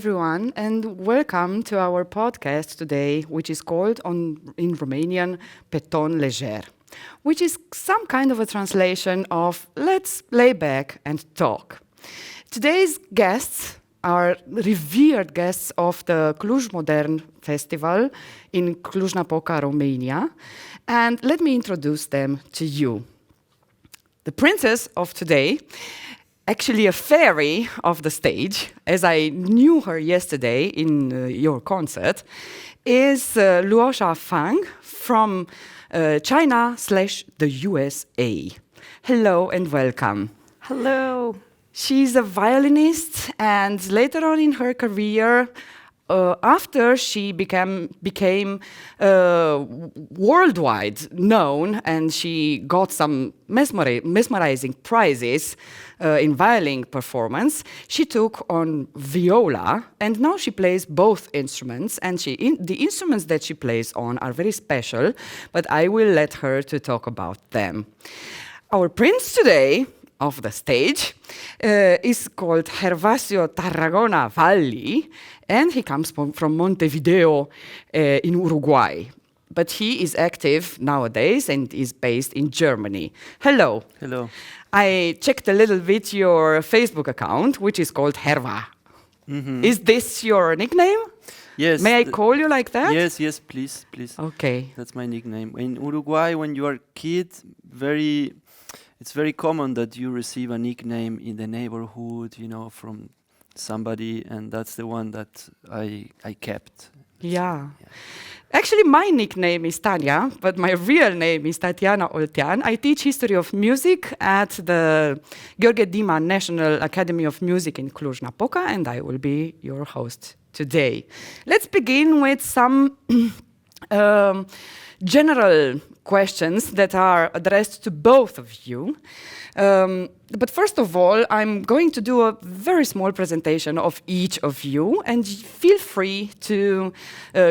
everyone, and welcome to our podcast today, which is called in Romanian Peton Lejer, which is some kind of a translation of let's lay back and talk. Today's guests are revered guests of the Cluj Modern Festival in Cluj-Napoca, Romania, and let me introduce them to you. The princess of today, actually a fairy of the stage, as I knew her yesterday in your concert, is LUOSHA FANG from China/the USA. Hello and welcome. Hello. She's a violinist, and later on in her career, after she became worldwide known, and she got some mesmerizing prizes in violin performance, she took on viola, and now she plays both instruments, and the instruments that she plays on are very special, but I will let her to talk about them. Our prince today of the stage is called GERVASIO Tarragona VALLI, and he comes from Montevideo in Uruguay. But he is active nowadays and is based in Germany. Hello. Hello. I checked a little bit your Facebook account, which is called Herva. Mm-hmm. Is this your nickname? Yes. May I call you like that? Yes, please. Okay. That's my nickname. In Uruguay, when you are a kid, it's very common that you receive a nickname in the neighborhood, from somebody, and that's the one that I kept. Yeah. Actually, my nickname is Tanya, but my real name is TATIANA OLTEAN. I teach history of music at the Gheorghe Dima National Academy of Music in Cluj-Napoca, and I will be your host today. Let's begin with some general questions that are addressed to both of you. But first of all, I'm going to do a very small presentation of each of you, and feel free to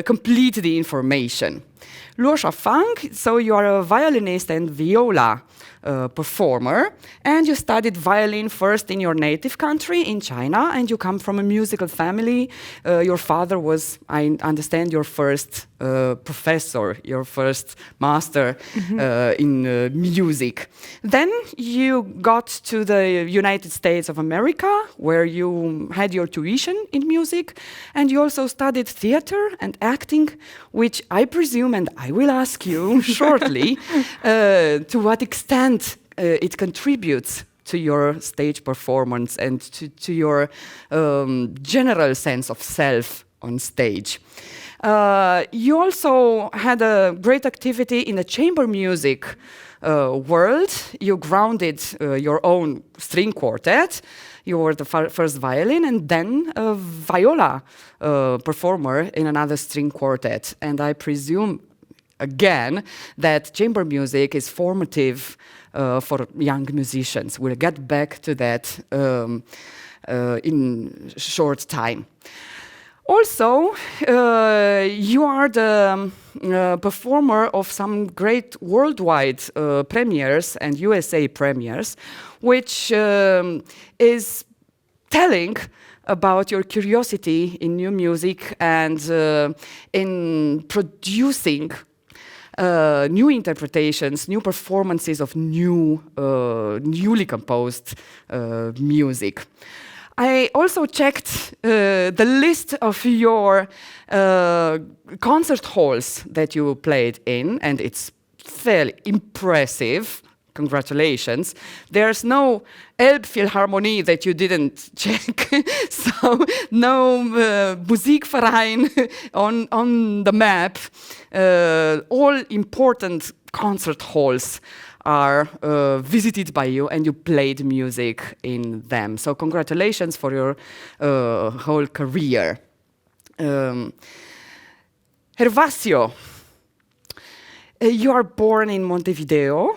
complete the information. LUOSHA FANG, so you are a violinist and viola performer, and you studied violin first in your native country, in China, and you come from a musical family. Your father was, I understand, your first professor, your first master in music. Then you got to the United States of America, where you had your tuition in music, and you also studied theater and acting, which I presume, and I will ask you shortly, to what extent it contributes to your stage performance and to your general sense of self on stage. You also had a great activity in the chamber music world. You grounded your own string quartet. You were the first violin and then a viola performer in another string quartet. And I presume, again, that chamber music is formative for young musicians. We'll get back to that in short time. Also, you are the performer of some great worldwide premieres and USA premieres, which is telling about your curiosity in new music and in producing new interpretations, new performances of newly composed music. I also checked the list of your concert halls that you played in, and it's fairly impressive. Congratulations. There's no Elbphilharmonie that you didn't check, so no Musikverein on the map. All important concert halls are visited by you, and you played music in them. So congratulations for your whole career. GERVASIO, you are born in Montevideo,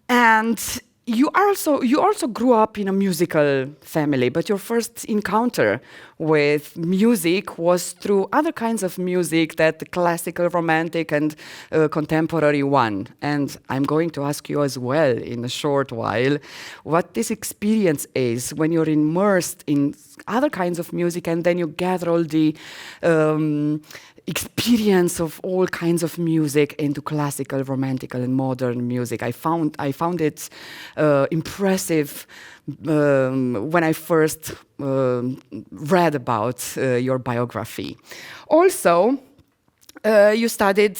and you also grew up in a musical family, but your first encounter with music was through other kinds of music, that the classical, romantic, and contemporary one. And I'm going to ask you as well in a short while what this experience is when you're immersed in other kinds of music, and then you gather all the experience of all kinds of music into classical, romantical, and modern music. I found it impressive when I first read about your biography. Also, you studied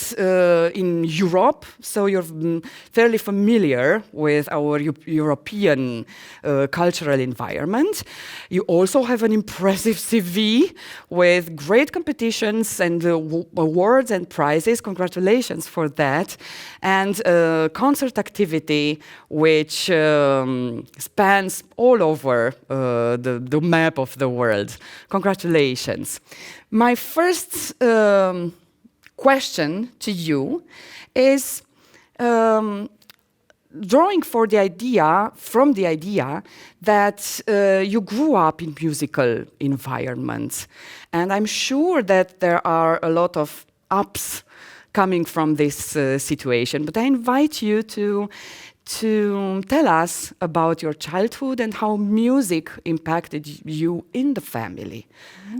in Europe, so you're fairly familiar with our European cultural environment. You also have an impressive CV with great competitions and awards and prizes. Congratulations for that. And concert activity which spans all over the map of the world. Congratulations. My first question to you is drawing from the idea that you grew up in musical environments, and I'm sure that there are a lot of ups coming from this situation. But I invite you to tell us about your childhood and how music impacted you in the family.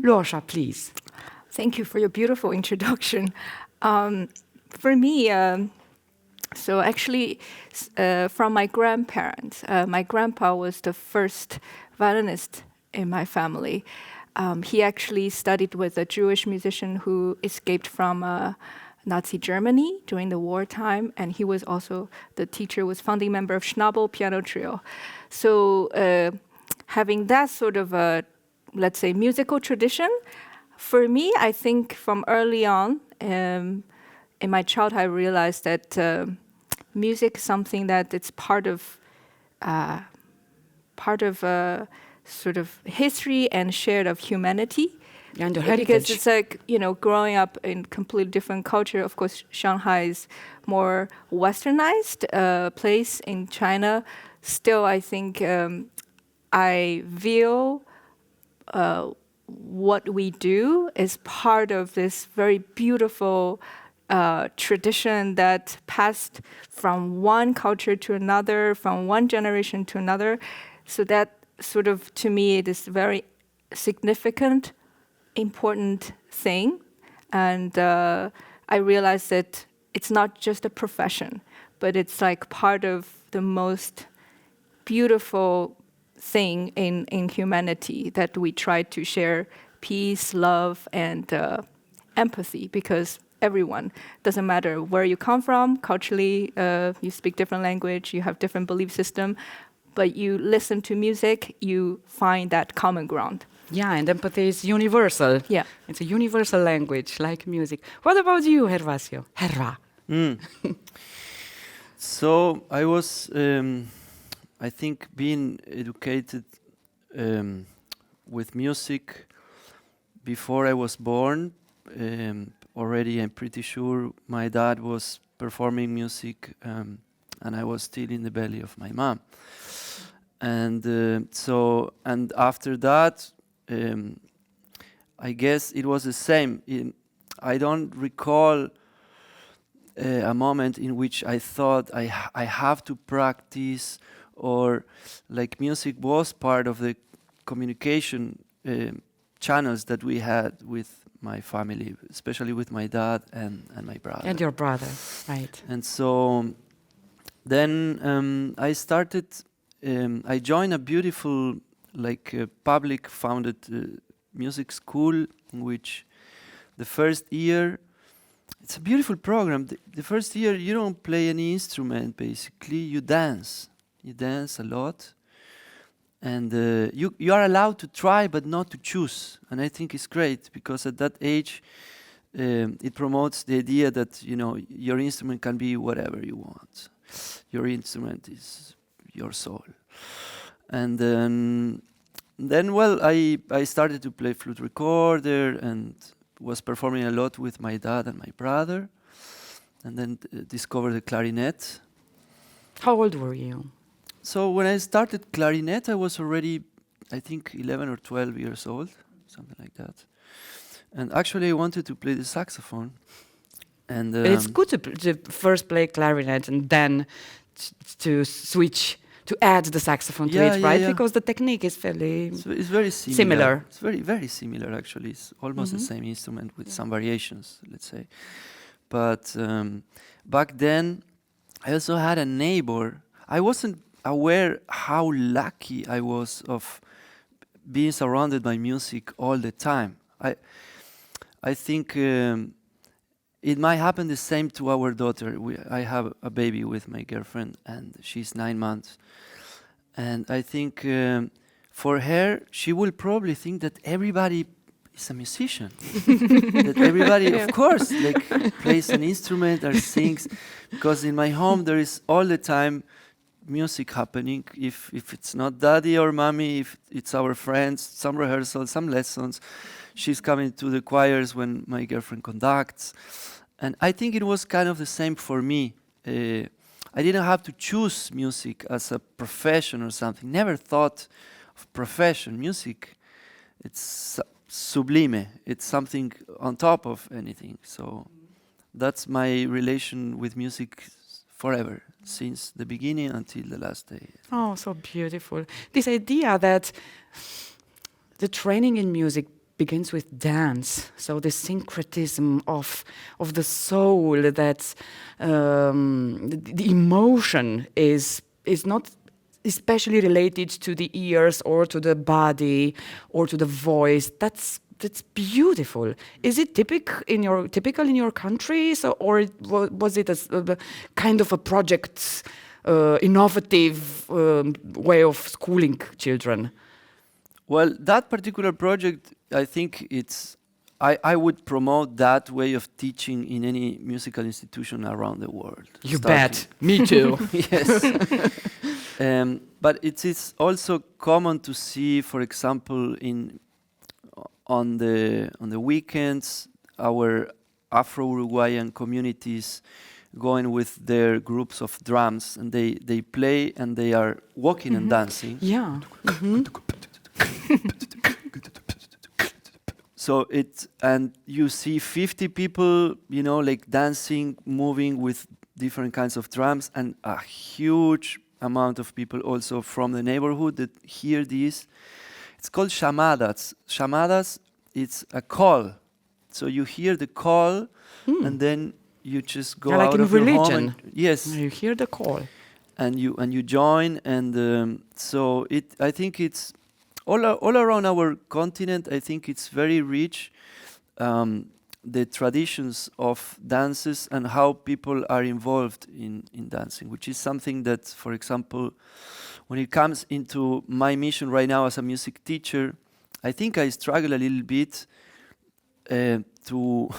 LUOSHA, please. Thank you for your beautiful introduction. For me, so actually from my grandparents, my grandpa was the first violinist in my family. He actually studied with a Jewish musician who escaped from Nazi Germany during the wartime, and he was also, the teacher was founding member of Schnabel Piano Trio. So having that sort of a, let's say, musical tradition, for me, I think from early on, in my childhood, I realized that music is something that it's part of sort of history and shared of humanity. And your heritage. Because it's like, you know, growing up in completely different culture. Of course, Shanghai is more westernized place in China. Still, I think I feel what we do is part of this very beautiful tradition that passed from one culture to another, from one generation to another. So that sort of, to me, it is very significant, important thing. And I realized that it's not just a profession, but it's like part of the most beautiful thing in humanity, that we try to share peace, love, and empathy, because everyone, doesn't matter where you come from, culturally, you speak different language, you have different belief system, but you listen to music, you find that common ground. Yeah, and empathy is universal. Yeah. It's a universal language, like music. What about you, Gervasio? Herva. So I was, I think, being educated with music before I was born. Already, I'm pretty sure my dad was performing music, and I was still in the belly of my mom. And and after that, I guess it was the same. I don't recall a moment in which I thought I have to practice, or like music was part of the communication channels that we had with my family, especially with my dad and my brother. And your brother, right. And so then I started, I joined a beautiful, like public founded music school, in which the first year, it's a beautiful program. The first year you don't play any instrument, basically, you dance. You dance a lot. And you are allowed to try, but not to choose. And I think it's great, because at that age, it promotes the idea that, you know, your instrument can be whatever you want. Your instrument is your soul. And then well, I started to play flute recorder and was performing a lot with my dad and my brother. And then discovered the clarinet. How old were you? So when I started clarinet, I was already, I think, 11 or 12 years old, something like that. And actually, I wanted to play the saxophone. And it's good to first play clarinet and then to switch add the saxophone to it, right? Because the technique is fairly it's very similar. It's very similar, actually. It's almost the same instrument with some variations, let's say. But back then, I also had a neighbor. I wasn't aware how lucky I was of being surrounded by music all the time. I think it might happen the same to our daughter. I have a baby with my girlfriend, and she's 9 months. And I think for her, she will probably think that everybody is a musician. That everybody, of course, like plays an instrument or sings. Because in my home, there is all the time music happening. If it's not daddy or mommy, if it's our friends, some rehearsals, some lessons. She's coming to the choirs when my girlfriend conducts. And I think it was kind of the same for me. I didn't have to choose music as a profession or something. Never thought of profession. Music, it's sublime. It's something on top of anything. So that's my relation with music forever, since the beginning until the last day. Oh, so beautiful. This idea that the training in music begins with dance, so the syncretism of the soul, that the emotion is not especially related to the ears or to the body or to the voice. That's beautiful. Is it typical in your country, or was it a kind of a project, innovative way of schooling children? Well, that particular project, I think I would promote that way of teaching in any musical institution around the world. You bet. Me too. Yes. But it is also common to see, for example, on the weekends, our Afro-Uruguayan communities going with their groups of drums, and they play and they are walking and dancing. Yeah. So and you see 50 people, like dancing, moving with different kinds of drums, and a huge amount of people also from the neighborhood that hear this. It's called chamadas. Chamadas, it's a call. So you hear the call, and then you just go like out in of religion. your home. Yes. You hear the call. And you join, and so I think it's all around our continent. I think it's very rich, the traditions of dances and how people are involved in dancing, which is something that, for example, when it comes into my mission right now as a music teacher, I think I struggle a little bit to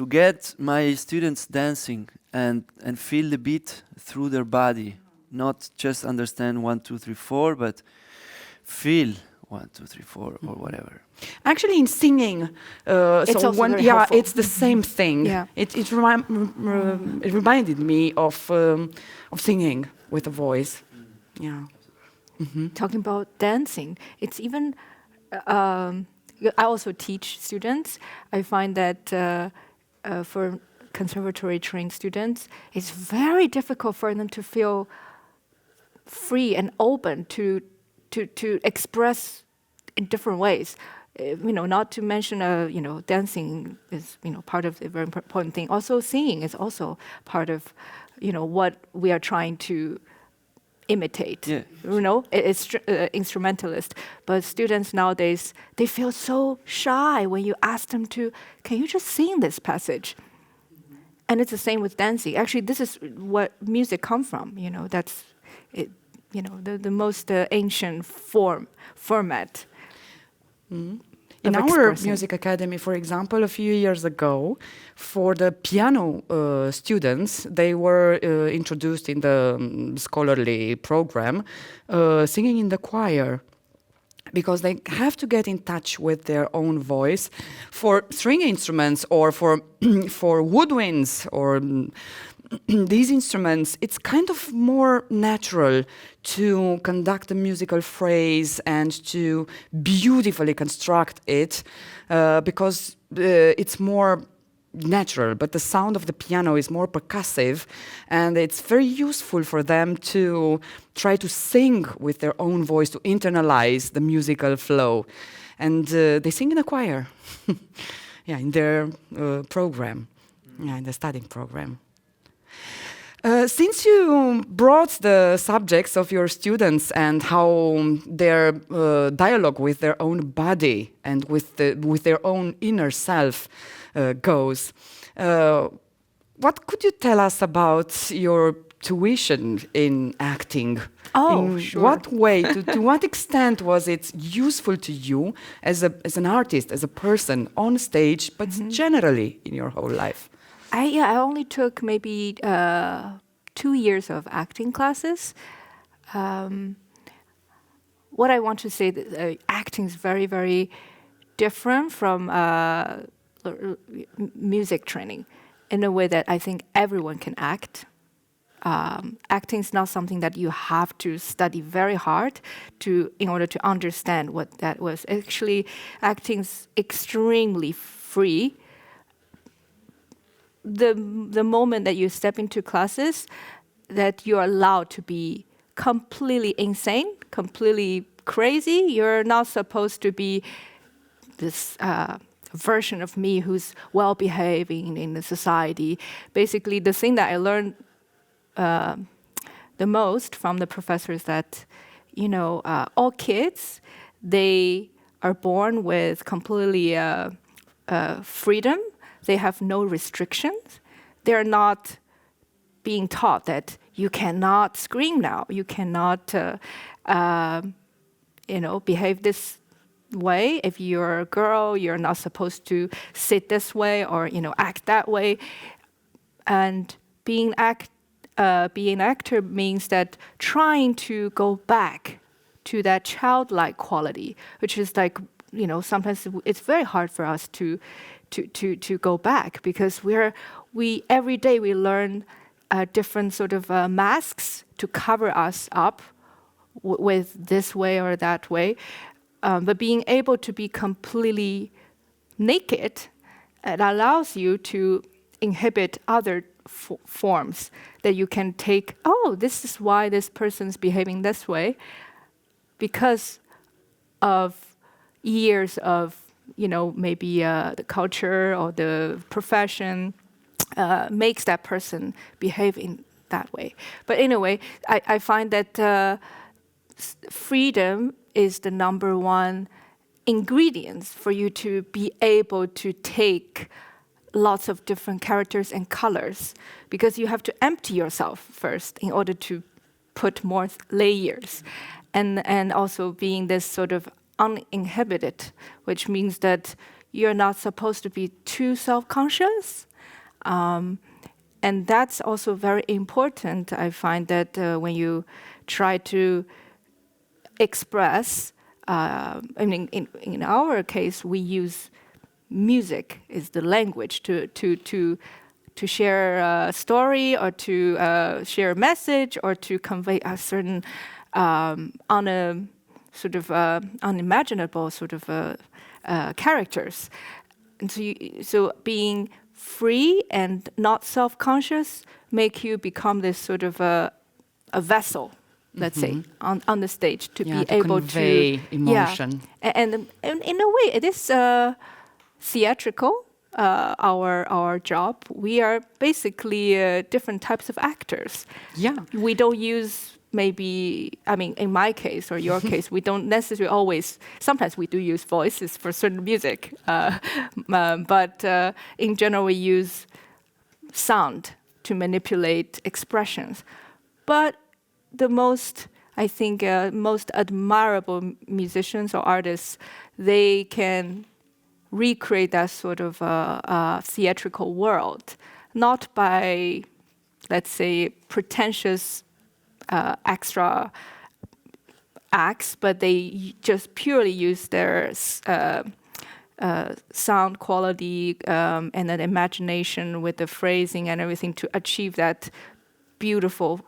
get my students dancing and feel the beat through their body, not just understand 1, 2, 3, 4, but feel 1, 2, 3, 4 or whatever. Actually, in singing, it's also very helpful. It's the same thing. Yeah. It reminded me of singing with a voice. Yeah. Talking about dancing, it's even. I also teach students. I find that for conservatory trained students, it's very difficult for them to feel free and open to express in different ways. Not to mention, dancing is, part of the very important thing. Also, singing is also part of, what we are trying to imitate. Yeah. It's instrumentalist. But students nowadays, they feel so shy when you ask them to, can you just sing this passage? And it's the same with dancing. Actually, this is what music comes from. That's it. The most ancient format. In our music academy, for example, a few years ago, for the piano students, they were introduced in the scholarly program, singing in the choir, because they have to get in touch with their own voice. For string instruments or for woodwinds or these instruments, it's kind of more natural to conduct a musical phrase and to beautifully construct it, because it's more natural, but the sound of the piano is more percussive, and it's very useful for them to try to sing with their own voice, to internalize the musical flow. And they sing in a choir, yeah, in their program, yeah, in the studying program. Since you brought the subjects of your students and how their dialogue with their own body and with their own inner self goes, what could you tell us about your tuition in acting? Oh, in sure. what way, to what extent was it useful to you as an artist, as a person on stage, but generally in your whole life? I only took maybe 2 years of acting classes. What I want to say that acting is very, very different from music training in a way that I think everyone can act. Acting is not something that you have to study very hard in order to understand what that was. Actually, acting is extremely free. The moment that you step into classes, that you're allowed to be completely insane, completely crazy. You're not supposed to be this version of me who's well-behaving in the society. Basically, the thing that I learned the most from the professors that, all kids, they are born with completely freedom. They have no restrictions. They're not being taught that you cannot scream now. You cannot, behave this way. If you're a girl, you're not supposed to sit this way or, act that way. And being an actor means that trying to go back to that childlike quality, which is like, sometimes it's very hard for us to go back, because we every day we learn different sort of masks to cover us up with this way or that way. But being able to be completely naked, it allows you to inhibit other forms that you can take. Oh, this is why this person's behaving this way, because of years of maybe the culture or the profession makes that person behave in that way. But anyway, I find that freedom is the number one ingredient for you to be able to take lots of different characters and colors, because you have to empty yourself first in order to put more layers, and also being this sort of uninhibited, which means that you're not supposed to be too self-conscious. And that's also very important. I find that when you try to express, in our case, we use music is the language to share a story, or to share a message, or to convey a certain unimaginable sort of characters. And so being free and not self-conscious make you become this sort of a vessel, let's say, on the stage, to be able convey emotion. Yeah. And in a way, it is theatrical. Our job. We are basically different types of actors. Yeah. We don't use in my case or your case, we don't necessarily always, sometimes we do use voices for certain music, but in general we use sound to manipulate expressions. But the most admirable musicians or artists, they can recreate that sort of theatrical world, not by, let's say, pretentious extra acts, but they just purely use their sound quality and an imagination with the phrasing and everything to achieve that beautiful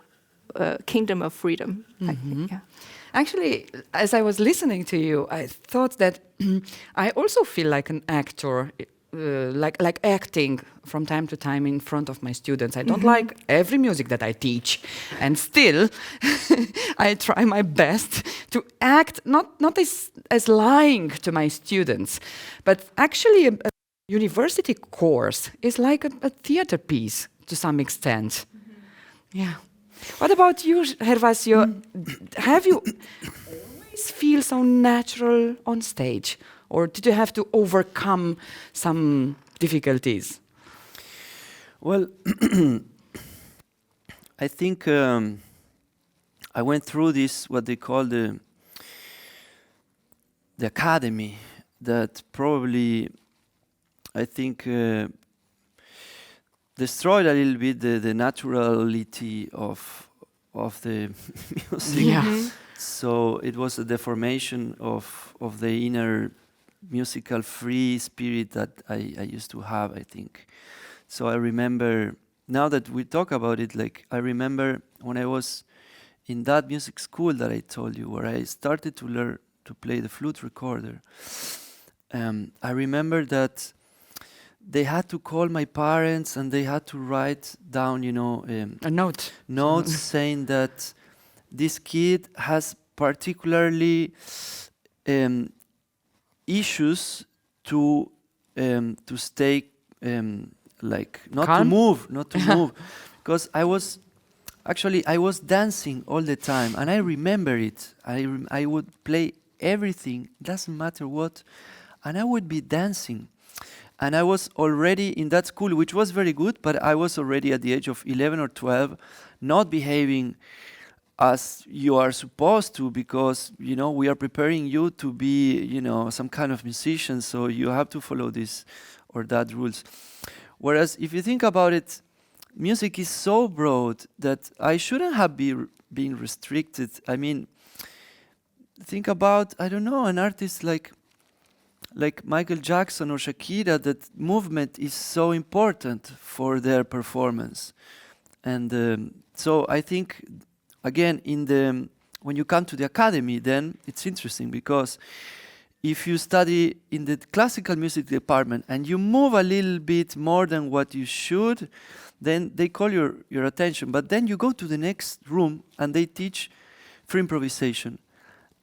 kingdom of freedom. I think, yeah. Actually, as I was listening to you, I thought that I also feel like an actor like acting from time to time in front of my students. I don't like every music that I teach, and still I try my best to act not as lying to my students, but actually a university course is like a theater piece to some extent. Yeah. What about you, Gervasio? Have you always feel so natural on stage, or did you have to overcome some difficulties? Well, I think I went through this, what they call the academy, that probably, I think, destroyed a little bit the naturality of the music. Yeah. So it was a deformation of the inner musical free spirit that I used to have, I think. So I remember, now that we talk about it, like I remember when I was in that music school that I told you, where I started to learn to play the flute recorder. I remember that they had to call my parents and they had to write down, A note. notes saying that this kid has particularly issues to stay like not Calm? to move, because I was dancing all the time, and I remember it. I would play everything, doesn't matter what, and I would be dancing. And I was already in that school, which was very good, but I was already at the age of 11 or 12, not behaving as you are supposed to, because, we are preparing you to be, some kind of musician, so you have to follow this or that rules. Whereas if you think about it, music is so broad that I shouldn't have been restricted. I mean, think about, I don't know, an artist like Michael Jackson or Shakira, that movement is so important for their performance. And so I think, again, when you come to the academy, then it's interesting, because if you study in the classical music department and you move a little bit more than what you should, then they call your attention. But then you go to the next room and they teach free improvisation.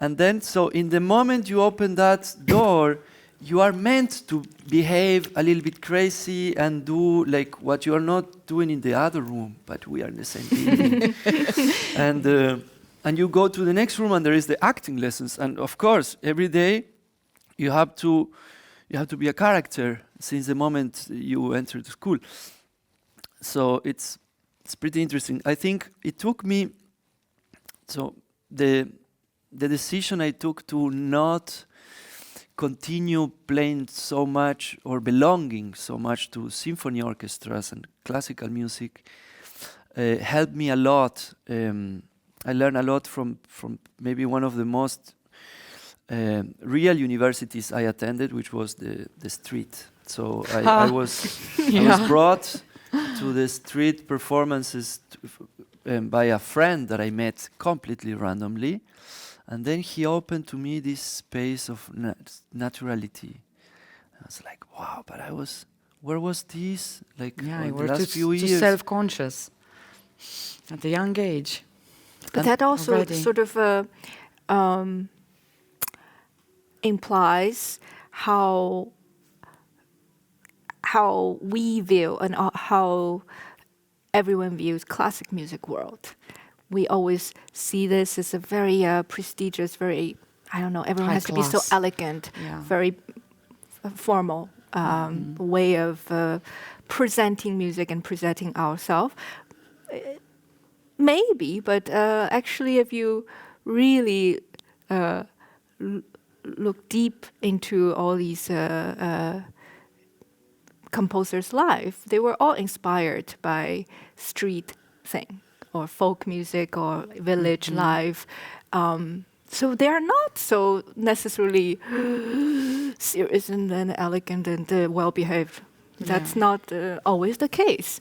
And then, so in the moment you open that door, you are meant to behave a little bit crazy and do like what you are not doing in the other room, but we are in the same building. And you go to the next room and there is the acting lessons. And of course, every day you have to be a character since the moment you enter the school. So it's pretty interesting. I think it took me, so the decision I took to not continue playing so much or belonging so much to symphony orchestras and classical music helped me a lot. I learned a lot from maybe one of the most real universities I attended, which was the street. So I was brought to the street performances by a friend that I met completely randomly. And then he opened to me this space of naturality. I was like, wow, but where was this? Like, in the last few years? Too self-conscious at a young age. But that also already sort of implies how we view and how everyone views classic music world. We always see this as a very prestigious, very, I don't know, everyone has to be so elegant, very formal way of presenting music and presenting ourselves. Maybe, but actually if you really look deep into all these composers' life, they were all inspired by street thing, or folk music, or village life. So they are not so necessarily serious and elegant and well-behaved. That's not always the case.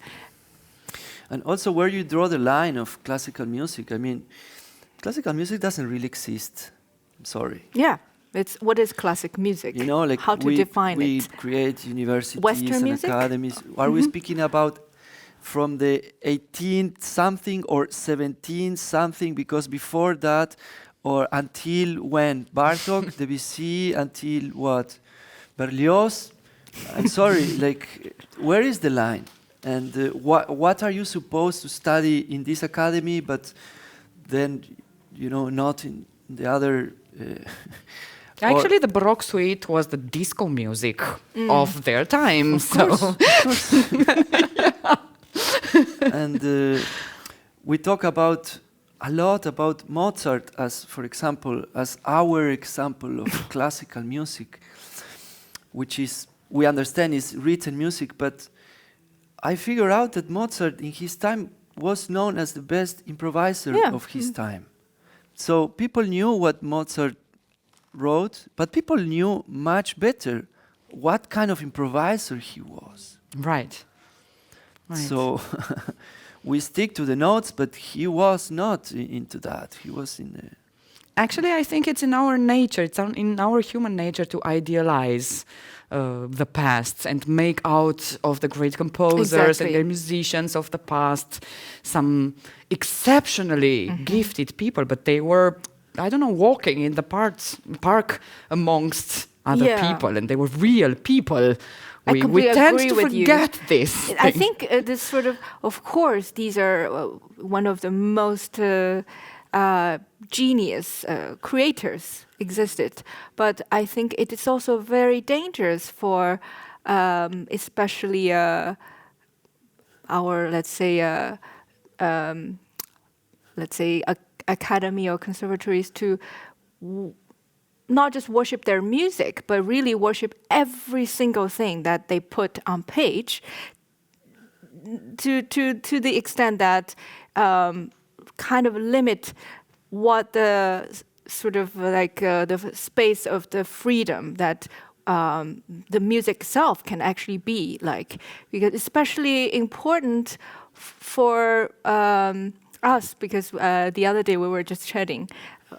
And also where you draw the line of classical music. I mean, classical music doesn't really exist. I'm sorry. Yeah. It's what is classic music? You know, like how to define we it? create universities Western and music? academies. Are we speaking about from the 18th something or 17th something? Because before that, or until when? Bartok, Debussy, until what? Berlioz? I'm sorry, like, where is the line? And what are you supposed to study in this academy, but then, you know, not in the other... Actually, the Baroque suite was the disco music of their time. Of course. And we talk about a lot about Mozart as, for example, as our example of classical music, which is, we understand is written music, but I figure out that Mozart in his time was known as the best improviser of his time. So people knew what Mozart wrote, but people knew much better what kind of improviser he was. Right. So we stick to the notes, but he was not into that. He was in the... Actually, I think it's in our nature, it's in our human nature to idealize the past and make out of the great composers and the musicians of the past some exceptionally gifted people, but they were, I don't know, walking in the park amongst other people, and they were real people. We tend to forget this. I think this sort of course, these are one of the most genius creators existed, but I think it is also very dangerous for especially our, let's say academy or conservatories to not just worship their music, but really worship every single thing that they put on page, to the extent that kind of limit what the sort of like the space of the freedom that the music itself can actually be like, because especially important for us, because the other day we were just chatting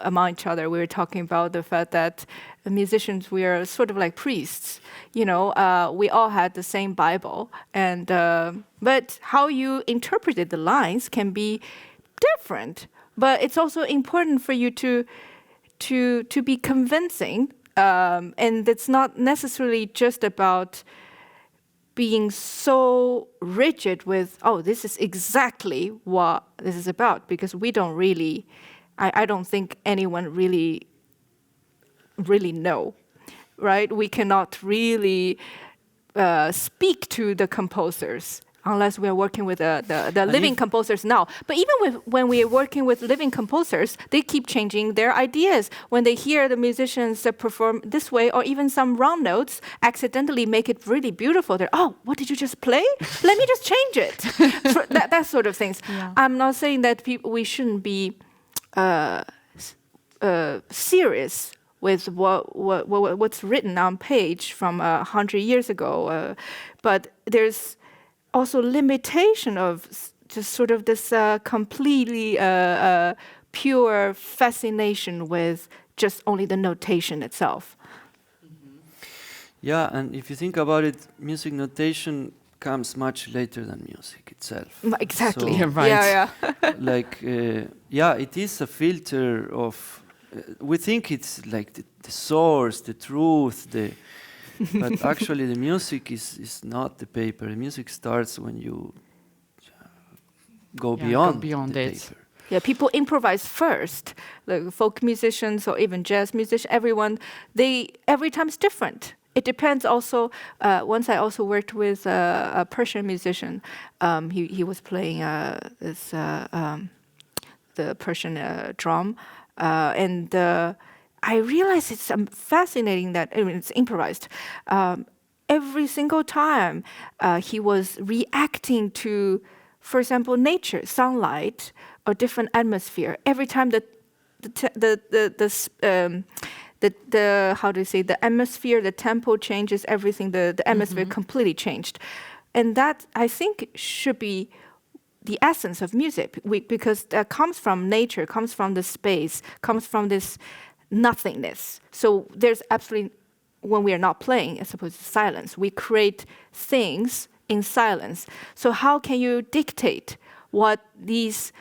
among each other. We were talking about the fact that musicians, we are sort of like priests. You know, we all had the same Bible, and but how you interpreted the lines can be different. But it's also important for you to be convincing, and it's not necessarily just about being so rigid with, oh, this is exactly what this is about, because we don't really, I don't think anyone really know, right? We cannot really speak to the composers unless we are working with the living composers now. But even when we are working with living composers, they keep changing their ideas. When they hear the musicians perform this way, or even some round notes accidentally make it really beautiful, they're, oh, what did you just play? Let me just change it. that sort of things. Yeah. I'm not saying that we shouldn't be serious with what's written on page from 100 years ago, but there's also limitation of just sort of this completely pure fascination with just only the notation itself. Yeah, and if you think about it, music notation comes much later than music itself. Exactly. So, right. Yeah. Like, yeah, it is a filter of. We think it's like the source, the truth, but actually the music is not the paper. The music starts when you go beyond the it. paper. Yeah, people improvise first. Like folk musicians or even jazz musicians, everyone, every time is different. It depends also. Once I also worked with a Persian musician. He was playing the Persian drum, and I realized it's fascinating that it's improvised. Every single time he was reacting to, for example, nature, sunlight, or different atmosphere. Every time the how do you say, the atmosphere, the tempo changes, everything, the atmosphere completely changed. And that, I think, should be the essence of music, because that comes from nature, comes from the space, comes from this nothingness. So there's absolutely, when we are not playing, as opposed to silence, we create things in silence. So how can you dictate what these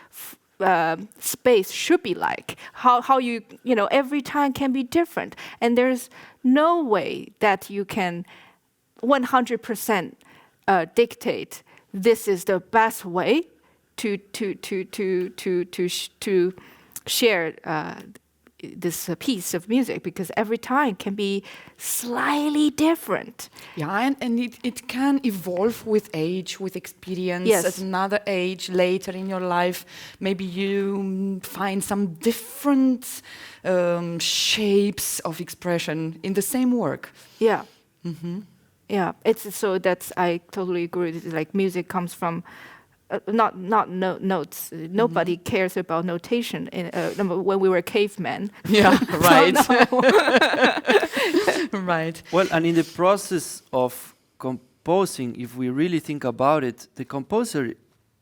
space should be like? How you know, every time can be different. And there's no way that you can 100% dictate this is the best way to share this piece of music, because every time can be slightly different. Yeah, and it can evolve with age, with experience. Yes. At another age, later in your life, maybe you find some different shapes of expression in the same work. Yeah. Mm-hmm. Yeah, it's so that's, I totally agree. It's like music comes from not notes. Nobody cares about notation in, when we were cavemen. Yeah, right. Right. Well, and in the process of composing, if we really think about it, the composer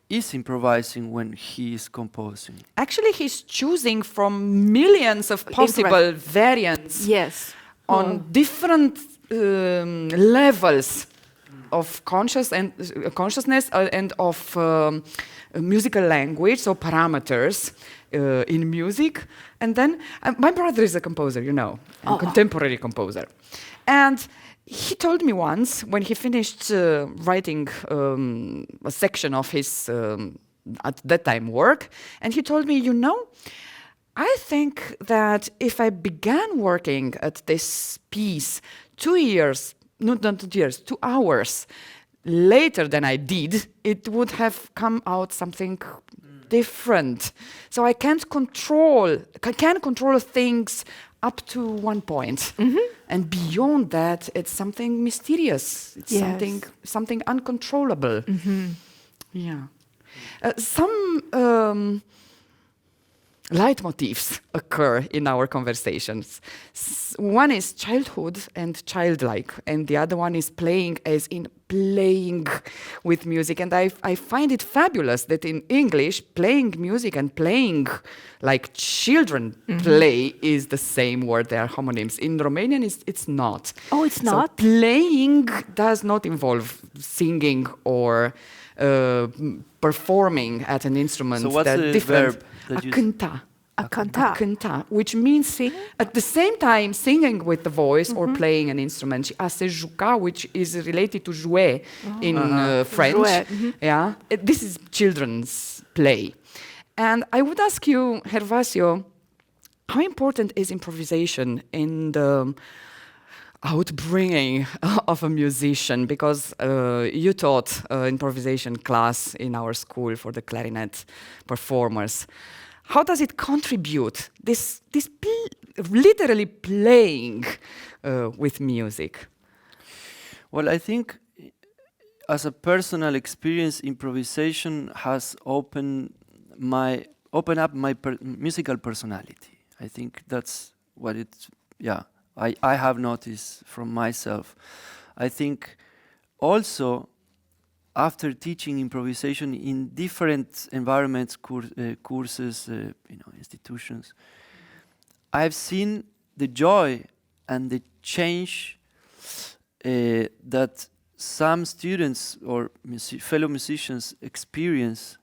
is improvising when he is composing. Actually, he's choosing from millions of possible variants. Yes. On different levels of consciousness and of musical language, so parameters in music. And then my brother is a composer, you know, a contemporary composer. And he told me once, when he finished writing a section of his, at that time, work, and he told me, you know, I think that if I began working at this piece 2 years, not 2 years, 2 hours later than I did, it would have come out something different. So I can control things up to one point. Mm-hmm. And beyond that, it's something mysterious. It's something uncontrollable. Mm-hmm. Yeah. Some leitmotifs occur in our conversations. One is childhood and childlike, and the other one is playing, as in playing with music. And I find it fabulous that in English, playing music and playing like children play is the same word. They are homonyms. In Romanian, it's not. Oh, it's not? So playing does not involve singing or performing at an instrument. So what's the verb? A cânta. A cânta. Which means sing at the same time singing with the voice or playing an instrument. A se juca, which is related to jouer in French. Jouer. Yeah, this is children's play. And I would ask you, Gervasio, how important is improvisation in the outbringing of a musician? Because you taught improvisation class in our school for the clarinet performers. How does it contribute, this literally playing with music? Well, I think as a personal experience, improvisation has opened up my musical personality. I think that's what I have noticed from myself. I think also after teaching improvisation in different environments, courses, institutions, I've seen the joy and the change that some students or fellow musicians experience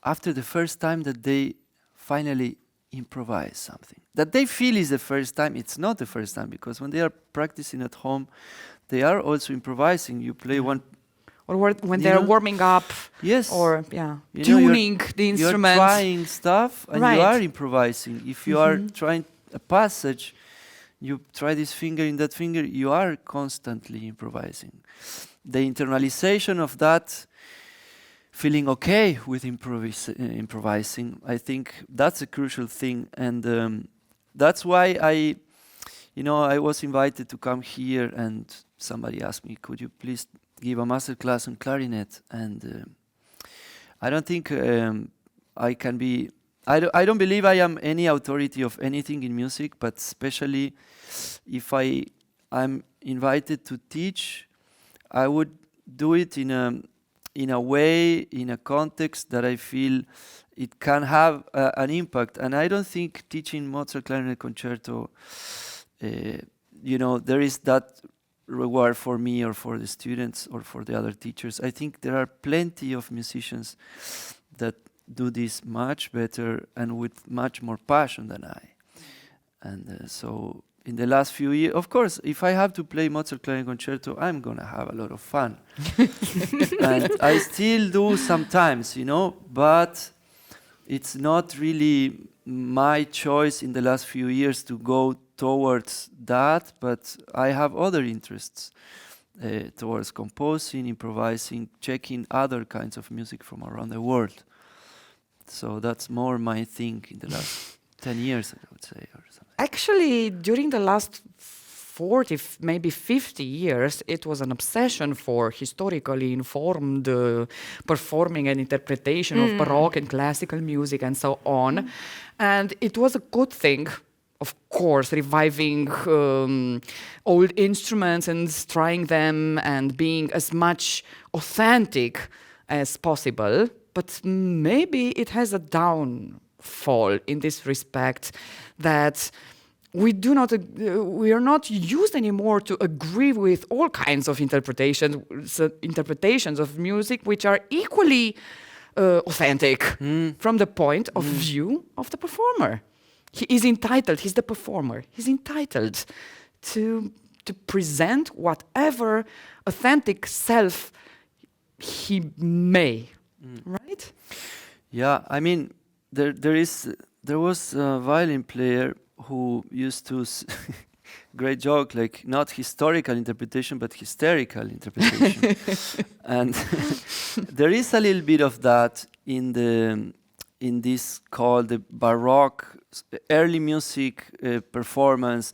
after the first time that they finally improvise something. That they feel is the first time. It's not the first time, because when they are practicing at home, they are also improvising. You play one... Or when they're warming up, yes, or tuning the instrument. You're trying stuff and you are improvising. If you are trying a passage, you try this finger in that finger, you are constantly improvising. The internalization of that, feeling okay with improvising, I think that's a crucial thing. And that's why I was invited to come here, and somebody asked me, could you please give a master class on clarinet? And I don't think I can be... I don't believe I am any authority of anything in music, but especially if I'm invited to teach, I would do it in a way, in a context that I feel it can have an impact. And I don't think teaching Mozart Clarinet Concerto, there is that reward for me or for the students or for the other teachers. I think there are plenty of musicians that do this much better and with much more passion than I. And so in the last few years, of course, if I have to play Mozart Clarinet Concerto, I'm going to have a lot of fun. And I still do sometimes, but it's not really my choice in the last few years to go towards that, but I have other interests towards composing, improvising, checking other kinds of music from around the world. So that's more my thing in the last 10 years, I would say, or something. Actually, during the last 40, maybe 50 years, it was an obsession for historically informed performing and interpretation of Baroque and classical music and so on. And it was a good thing, of course, reviving old instruments and trying them and being as much authentic as possible. But maybe it has a downfall in this respect, that we are not used anymore to agree with all kinds of interpretations of music which are equally authentic from the point of view of the performer. He is entitled, he's the performer, he's entitled to present whatever authentic self he may. Right? Yeah, I mean, there was a violin player who used to great joke, like not historical interpretation but hysterical interpretation. And there is a little bit of that in this called the Baroque early music performance,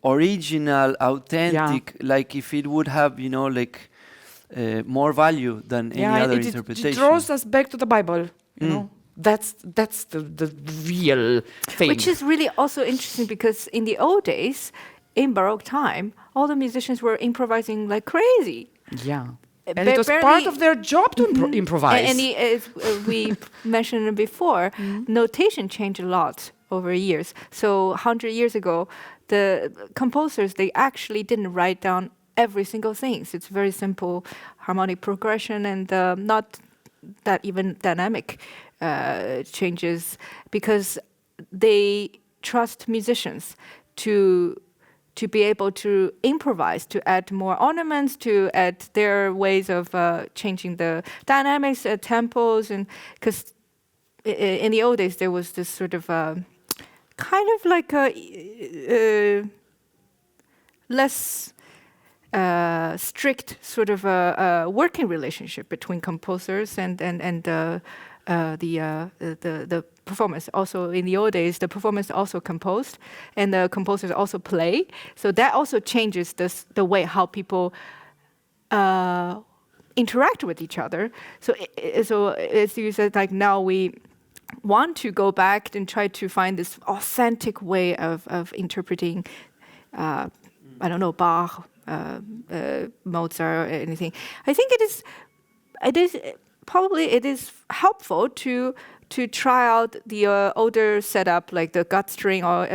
original, authentic, like if it would have more value than any other interpretation. It draws us back to the Bible, you know. That's the real thing. Which is really also interesting, because in the old days, in Baroque time, all the musicians were improvising like crazy. Yeah. And it was part of their job to improvise. And as we mentioned before, notation changed a lot over years. So 100 years ago, the composers, they actually didn't write down every single thing. So it's very simple harmonic progression and not that even dynamic changes, because they trust musicians to be able to improvise, to add more ornaments, to add their ways of changing the dynamics, tempos, and because in the old days there was this sort of kind of like a less strict sort of a working relationship between composers and the performers. Also in the old days, the performers also composed and the composers also play. So that also changes the way how people interact with each other. So as you said, like now we want to go back and try to find this authentic way of interpreting, I don't know, Bach, Mozart, or anything. I think it is helpful to try out the older setup, like the gut string or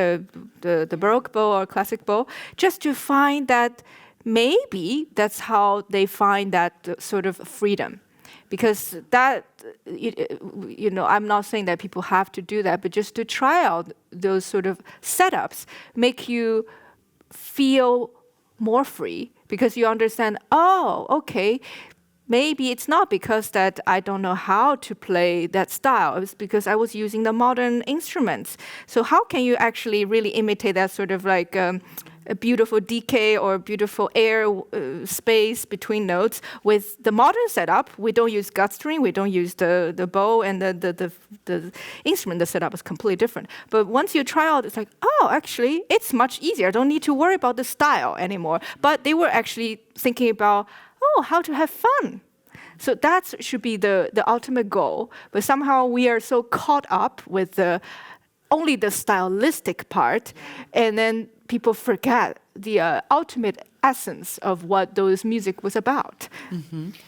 the Baroque bow or classic bow, just to find that maybe that's how they find that sort of freedom. Because that, I'm not saying that people have to do that, but just to try out those sort of setups make you feel more free, because you understand, oh, okay, maybe it's not because that I don't know how to play that style. It's because I was using the modern instruments. So how can you actually really imitate that sort of like a beautiful decay or beautiful air space between notes with the modern setup? We don't use gut string, we don't use the bow, and the instrument, the setup is completely different. But once you try out, it's like, oh, actually, it's much easier. I don't need to worry about the style anymore. But they were actually thinking about, how to have fun. So that should be the ultimate goal. But somehow we are so caught up with only the stylistic part, and then people forget the ultimate essence of what those music was about.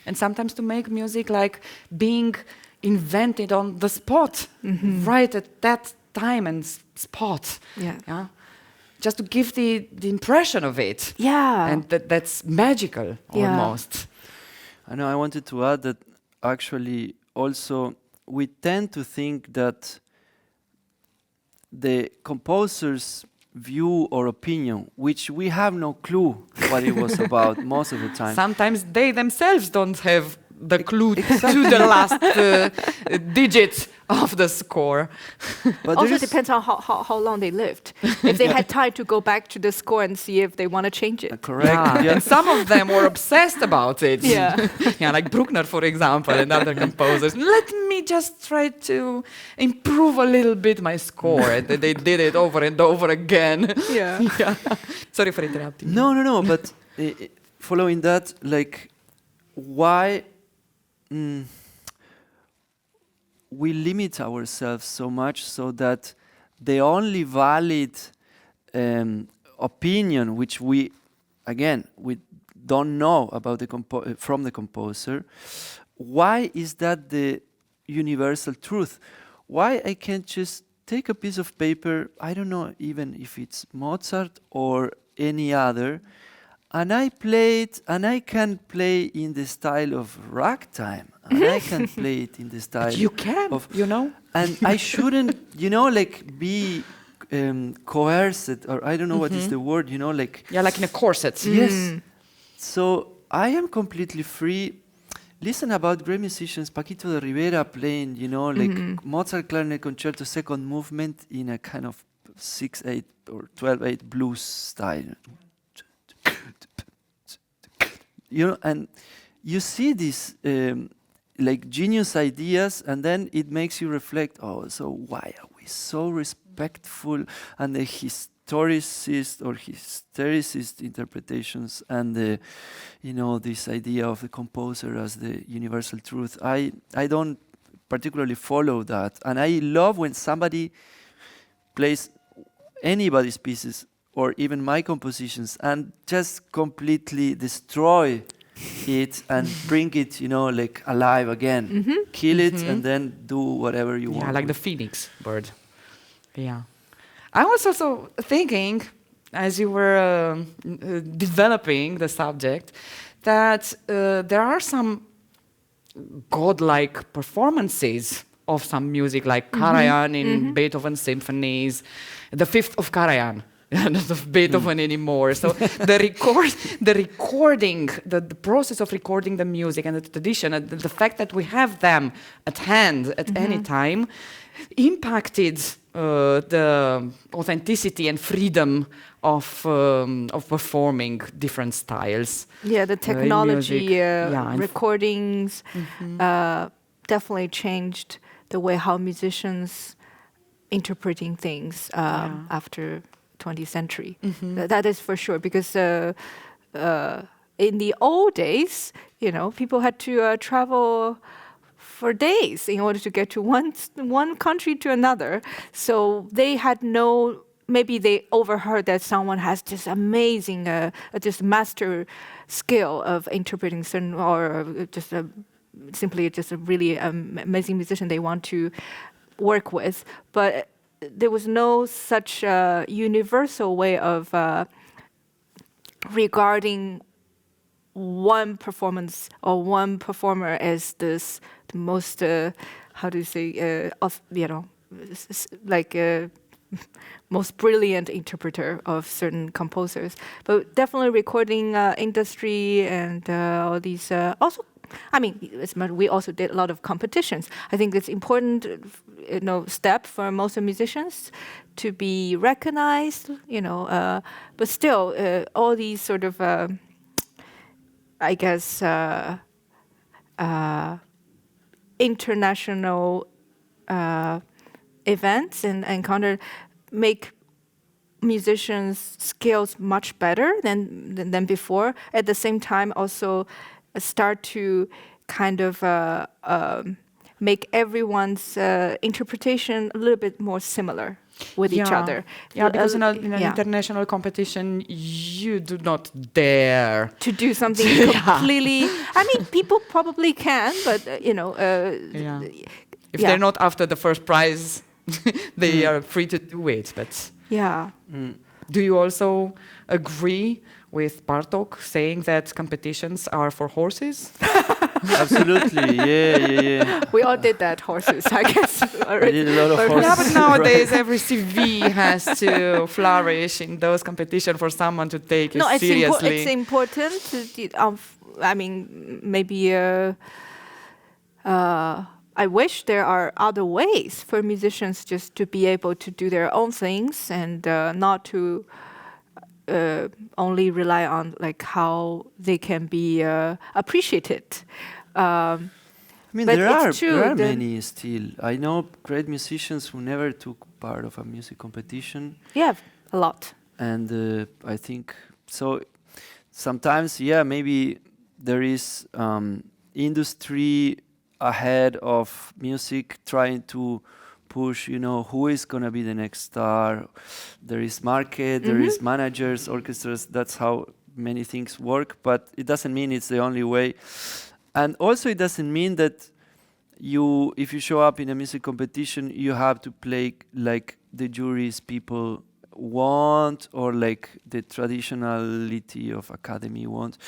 And sometimes to make music like being invented on the spot, right at that time and spot. Yeah. Just to give the impression of it. Yeah. And that's magical, almost. I know, I wanted to add that actually also we tend to think that the composer's view or opinion, which we have no clue what it was about most of the time. Sometimes they themselves don't have the clue to the last digit of the score. But Also depends on how long they lived. If they had time to go back to the score and see if they want to change it. correct. Yeah. And some of them were obsessed about it. Yeah. Yeah, like Bruckner, for example, and other composers. Let me just try to improve a little bit my score. And they did it over and over again. Yeah. Yeah. Sorry for interrupting. No. But following that, like, why we limit ourselves so much so that the only valid opinion, which we don't know about from the composer, why is that the universal truth? Why I can't just take a piece of paper, I don't know even if it's Mozart or any other, and I play it, and I can play in the style of ragtime, and I can play it in the style You can, of, and I shouldn't, like be coerced, or I don't know what is the word, like. Yeah, like in a corset. Yes. So I am completely free. Listen about great musicians, Paquito de Rivera playing, like Mozart Clarinet Concerto, second movement in a kind of 6/8 or 12/8 blues style. And you see these like genius ideas, and then it makes you reflect. Oh, so why are we so respectful? And the historicist or hystericist interpretations, and the, this idea of the composer as the universal truth. I don't particularly follow that, and I love when somebody plays anybody's pieces, or even my compositions, and just completely destroy it and bring it, like alive again. Kill it and then do whatever you want. Yeah, like the phoenix bird. Yeah. I was also thinking, as you were developing the subject, that there are some godlike performances of some music, like Karajan in Beethoven's symphonies, the Fifth of Karajan. Not of Beethoven anymore. So the recording, the process of recording the music and the tradition, and the fact that we have them at hand at any time, impacted the authenticity and freedom of performing different styles. Yeah, the technology, and recordings definitely changed the way how musicians interpreting things after 20th century. That is for sure, because in the old days, people had to travel for days in order to get to one country to another. So they had maybe they overheard that someone has this amazing, just master skill of interpreting certain, or simply just a really amazing musician they want to work with. But there was no such universal way of regarding one performance or one performer as the most, how do you say, most brilliant interpreter of certain composers. But definitely recording industry and all these also. I mean, we also did a lot of competitions. I think it's important, step for most musicians to be recognized, but still, all these sort of, I guess, international events and encounter make musicians' skills much better than before. At the same time, also start to kind of make everyone's interpretation a little bit more similar. with each other. Yeah, because in an Yeah. international competition, you do not dare. To do something completely. I mean, people probably can, but Yeah. If yeah. they're not after the first prize, they are free to do it. But Yeah. do you also agree with Bartok saying that competitions are for horses? Absolutely, yeah. We all did that, horses, I guess. I did a lot of Yeah, horses. but nowadays every CV has to flourish in those competitions for someone to take it No, seriously. it's important. I mean, maybe I wish there are other ways for musicians just to be able to do their own things and not to only rely on like how they can be appreciated. I mean, But there it's true, are the- many still. I know great musicians who never took part of a music competition, Yeah, a lot. and I think so. Sometimes, yeah, maybe there is industry ahead of music trying to push, who is going to be the next star. There is market, there is managers, orchestras. That's how many things work, but it doesn't mean it's the only way. And also it doesn't mean that if you show up in a music competition, you have to play like the juries people want or like the traditionality of academy want.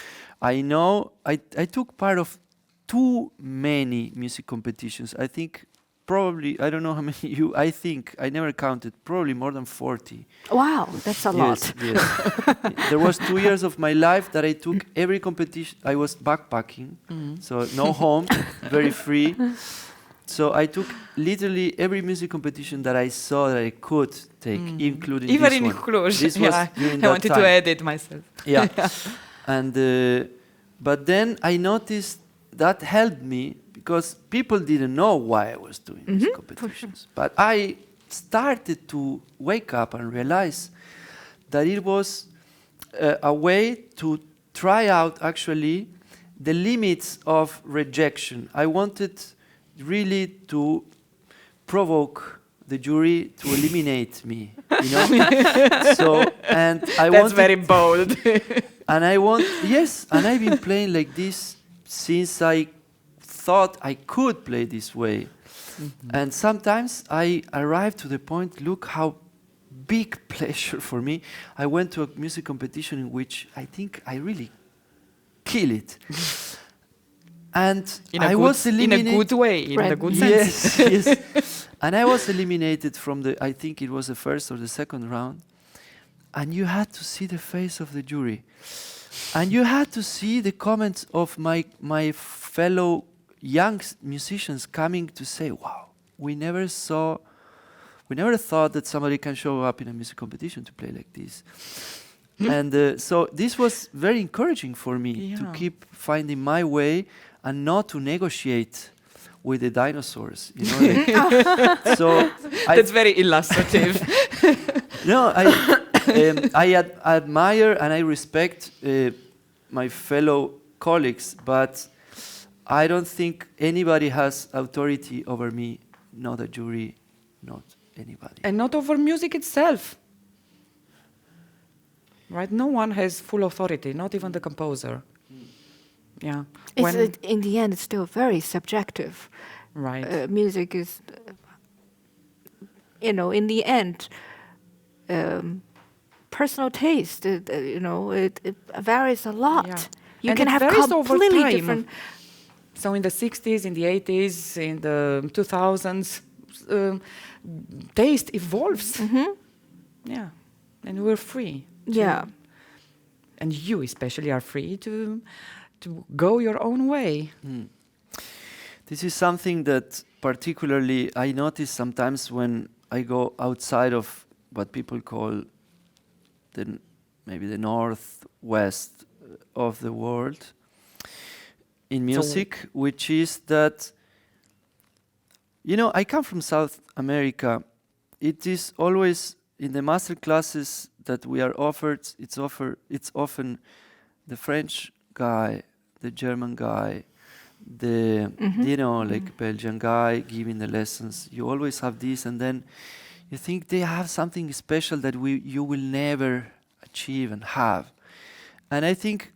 I know I took part of too many music competitions. I think probably, I don't know how many I think, I never counted, probably more than 40. Wow, that's a lot. Yes. There was 2 years of my life that I took every competition. I was backpacking, so no home, very free. So I took literally every music competition that I saw that I could take, including Even this in one. Cluj. This was during I that wanted time. to edit myself. Yeah. And but then I noticed that helped me because people didn't know why I was doing these competitions. But I started to wake up and realize that it was a way to try out actually the limits of rejection. I wanted really to provoke the jury to eliminate me, So, and I That's very bold. and I've been playing like this since I thought I could play this way. And sometimes I arrive to the point, look how big pleasure for me. I went to a music competition in which I think I really kill it. And I was eliminated. In a good way, in Right. a good sense. Yes. And I was eliminated from I think it was the first or the second round. And you had to see the face of the jury. And you had to see the comments of my fellow young musicians coming to say, wow, we never thought that somebody can show up in a music competition to play like this. And so this was very encouraging for me to keep finding my way and not to negotiate with the dinosaurs. So That's very illustrative. no, I admire and I respect my fellow colleagues, but I don't think anybody has authority over me, not a jury, not anybody. And not over music itself. Right? No one has full authority, not even the composer. Yeah. In the end, it's still very subjective. Right. Music is, in the end, personal taste. It varies a lot. Yeah. You And can it have varies over completely time. different. So in the 60s, in the 80s, in the 2000s, taste evolves. Yeah. And we're free. Yeah. And you especially are free to go your own way. This is something that particularly I notice sometimes when I go outside of what people call maybe the northwest of the world in music, which is that, I come from South America. It is always in the master classes that we are offered, it's often the French guy, the German guy, the like Belgian guy giving the lessons. You always have this, and then you think they have something special that you will never achieve and have. And I think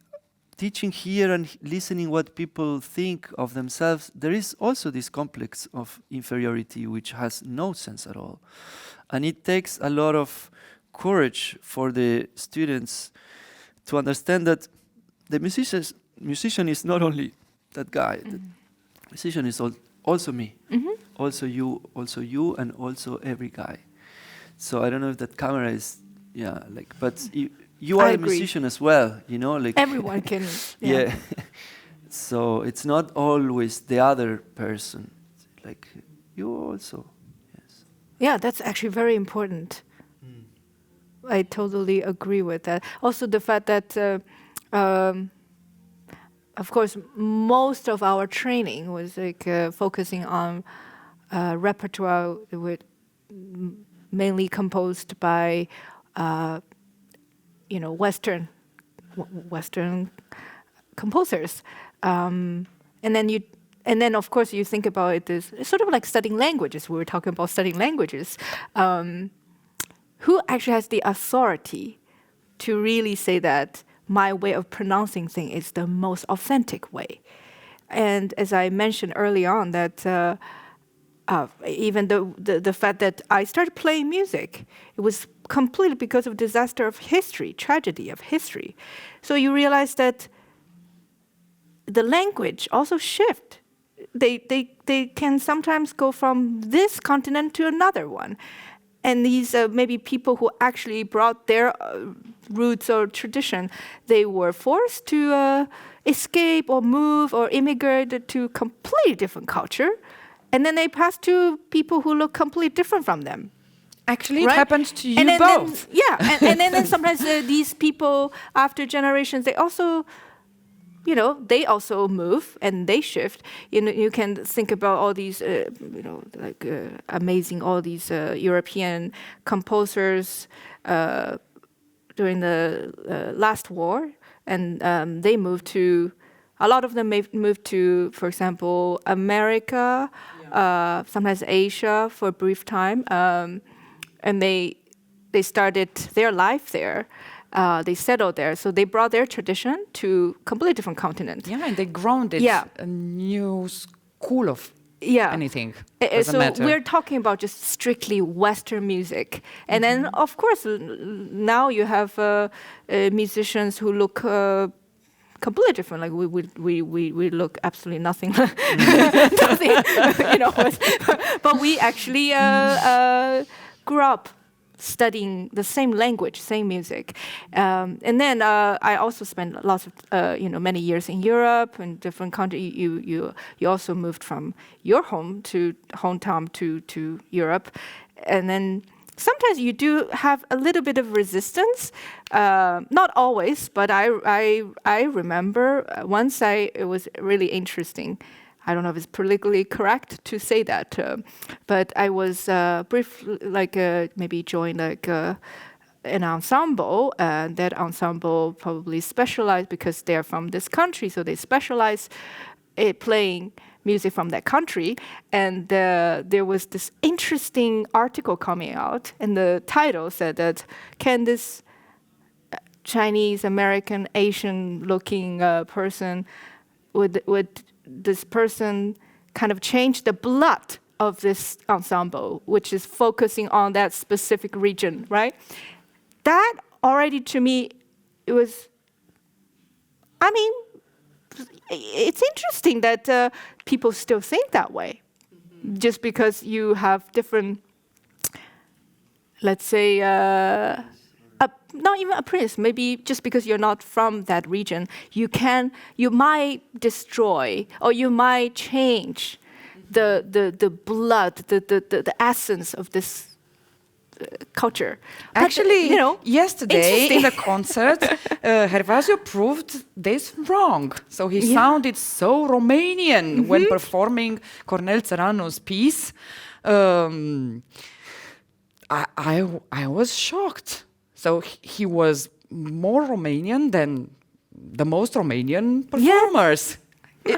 teaching here and listening what people think of themselves, there is also this complex of inferiority which has no sense at all. And it takes a lot of courage for the students to understand that the musician is not only that guy. The musician is also me, also you, and also every guy. So I don't know if that camera is, but you are a musician as well, like everyone can. Yeah. So it's not always the other person, like you also. Yes. Yeah, that's actually very important. I totally agree with that. Also, the fact that, of course, most of our training was like focusing on repertoire, with mainly composed by, Western composers, and then of course you think about it as sort of like studying languages. We were talking about studying languages. Who actually has the authority to really say that my way of pronouncing things is the most authentic way? And as I mentioned early on, that even the fact that I started playing music, it was completely because of disaster of history, tragedy of history. So you realize that the language also shift. They can sometimes go from this continent to another one. And these maybe people who actually brought their roots or tradition, they were forced to escape or move or immigrate to completely different culture. And then they passed to people who look completely different from them. Actually, right? It happened to you and both. And then sometimes these people, after generations, they also, they also move and they shift. You can think about all these, amazing, all these European composers during the last war, and they moved to. A lot of them moved to, for example, America, sometimes Asia for a brief time, and they started their life there. They settled there, so they brought their tradition to a completely different continent. Yeah, and they grounded a new school of anything. So we're talking about just strictly Western music, and then of course now you have musicians who look completely different. Like we look absolutely nothing, nothing, but we actually grew up studying the same language, same music, and then I also spent lots of many years in Europe and different countries. You also moved from your hometown to Europe, and then sometimes you do have a little bit of resistance, not always, but I remember once it was really interesting. I don't know if it's politically correct to say that, but I was briefly, maybe joined an ensemble, and that ensemble probably specialized because they're from this country, so they specialize in playing music from that country. And there was this interesting article coming out, and the title said that, can this Chinese, American, Asian-looking person, would this person kind of change the blood of this ensemble, which is focusing on that specific region, right? That already, to me, it was, it's interesting that people still think that way. Just because you have different, let's say, not even a prince, maybe just because you're not from that region, you might destroy or you might change the blood, the essence of this culture. Actually, but, yesterday in the concert, Gervasio proved this wrong. So he sounded so Romanian when performing Cornel Țărano's piece. I was shocked. So he was more Romanian than the most Romanian performers.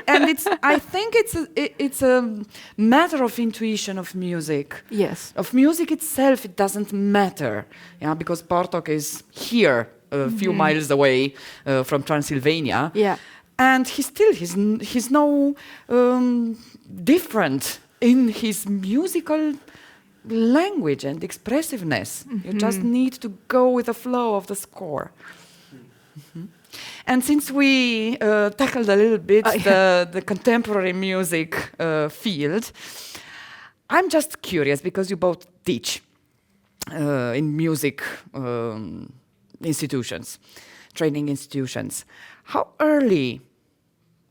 And I think it's a matter of intuition of music. Yes. Of music itself, it doesn't matter, yeah, because Bartók is here, a few miles away from Transylvania. Yeah. And he's no different in his musical language and expressiveness. You just need to go with the flow of the score. And since we tackled a little bit the contemporary music field, I'm just curious, because you both teach in music institutions, training institutions. How early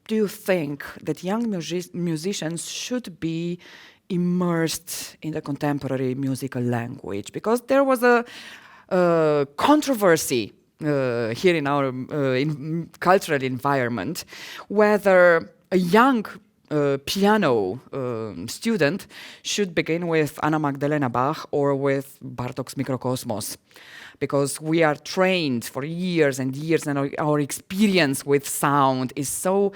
do you think that young musicians should be immersed in the contemporary musical language? Because there was a controversy here in our cultural environment, whether a young piano student should begin with Anna Magdalena Bach or with Bartók's Mikrokosmos. Because we are trained for years and years, and our experience with sound is so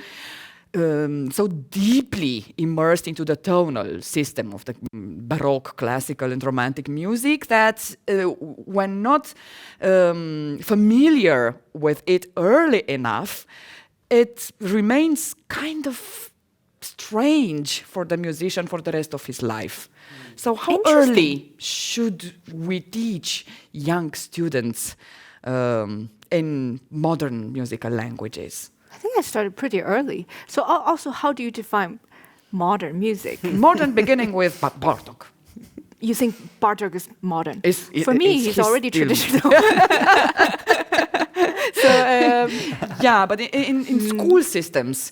deeply immersed into the tonal system of the Baroque, classical, and Romantic music that when not familiar with it early enough, it remains kind of strange for the musician for the rest of his life. So how early should we teach young students in modern musical languages? I think I started pretty early. So also, how do you define modern music? Modern beginning with Bartók. You think Bartók is modern? For me, he's already traditional. Yeah, but in school systems,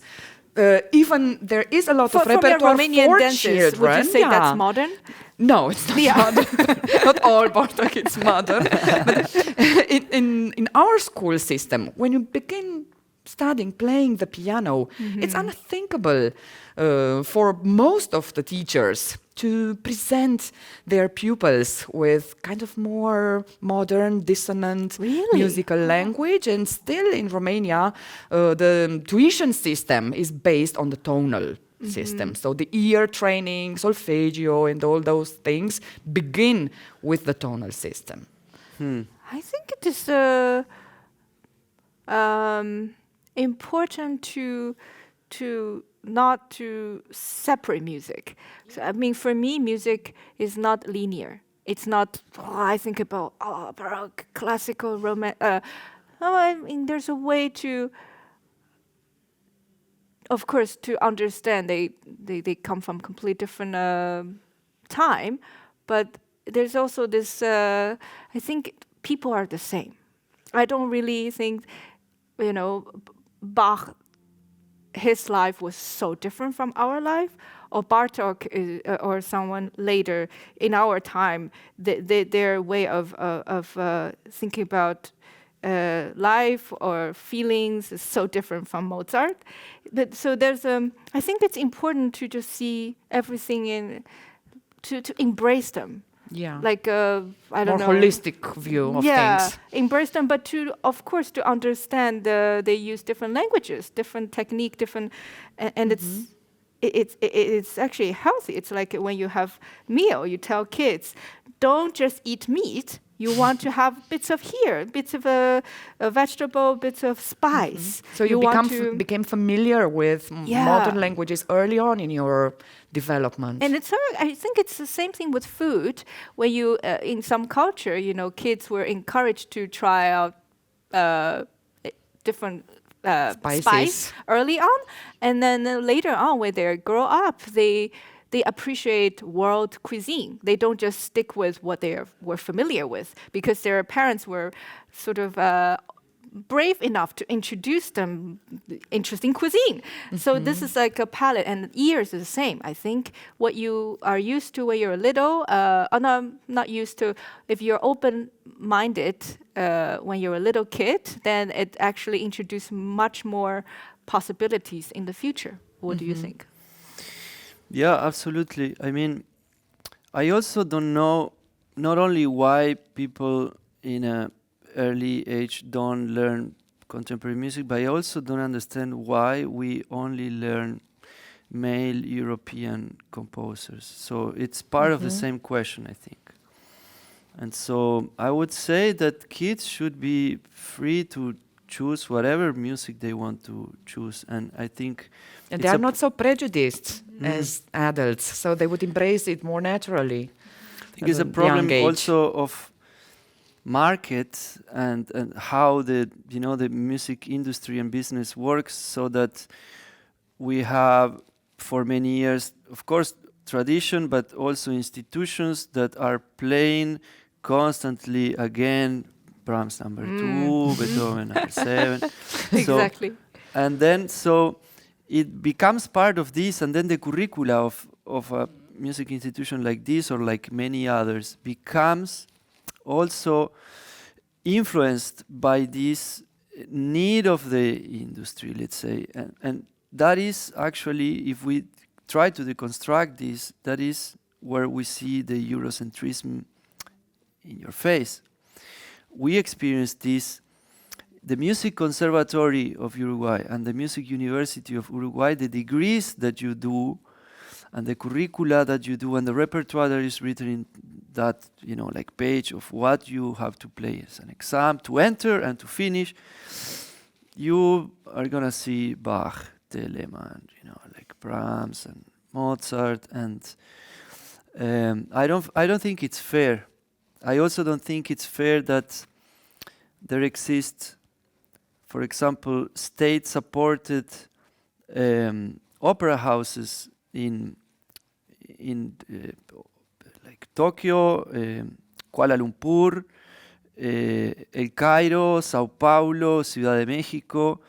even there is a lot of repertoire for Romanian for dances, children. would you say that's modern? No, it's not modern. Not all Bartók is modern. But in our school system, when you begin studying playing the piano, it's unthinkable for most of the teachers to present their pupils with kind of more modern, dissonant musical language. And still in Romania, the tuition system is based on the tonal system. So the ear training, solfeggio, and all those things begin with the tonal system. I think it is important to not to separate music. So, I mean, for me, music is not linear. It's not, I think about, Baroque, classical, no, I mean, there's a way to, of course, to understand they come from complete different time, but there's also this, I think people are the same. I don't really think, Bach, his life was so different from our life, or Bartók or someone later in our time, their way of thinking about life or feelings is so different from Mozart. But so there's I think it's important to just see everything in to embrace them. Yeah. Like I don't know. More holistic view of things. Embrace them, but of course to understand they use different languages, different technique, different, and it's actually healthy. It's like when you have meal, you tell kids, don't just eat meat. You want to have bits of here, bits of a vegetable, bits of spice. So you became familiar with modern languages early on in your development. And I think it's the same thing with food. When you, in some culture, kids were encouraged to try out different spice early on, and then later on, when they grow up, they appreciate world cuisine. They don't just stick with what they were familiar with, because their parents were sort of brave enough to introduce them interesting cuisine. So this is like a palette, and ears is the same. I think what you are used to when you're little, not used to, if you're open-minded when you're a little kid, then it actually introduces much more possibilities in the future. What do you think? Yeah, absolutely. I mean, I also don't know not only why people in a early age don't learn contemporary music, but I also don't understand why we only learn male European composers. So it's part of the same question, I think. And so I would say that kids should be free to choose whatever music they want to choose. And I think And they are not so prejudiced as adults, so they would embrace it more naturally. I think it's a problem also of market and how the the music industry and business works, so that we have for many years, of course, tradition, but also institutions that are playing constantly again Brahms number 2, Beethoven number 7. Exactly. And then so it becomes part of this, and then the curricula of a music institution like this or like many others becomes also influenced by this need of the industry, let's say. And that is actually, if we try to deconstruct this, that is where we see the Eurocentrism in your face. We experienced this. The Music Conservatory of Uruguay and the Music University of Uruguay, the degrees that you do and the curricula that you do and the repertoire that is written in that, like page of what you have to play as an exam to enter and to finish, you are gonna see Bach, Telemann, like Brahms and Mozart, and I don't think it's fair. I also don't think it's fair that there exists, for example, state-supported opera houses in like Tokyo, Kuala Lumpur, El Cairo, Sao Paulo, Ciudad de México,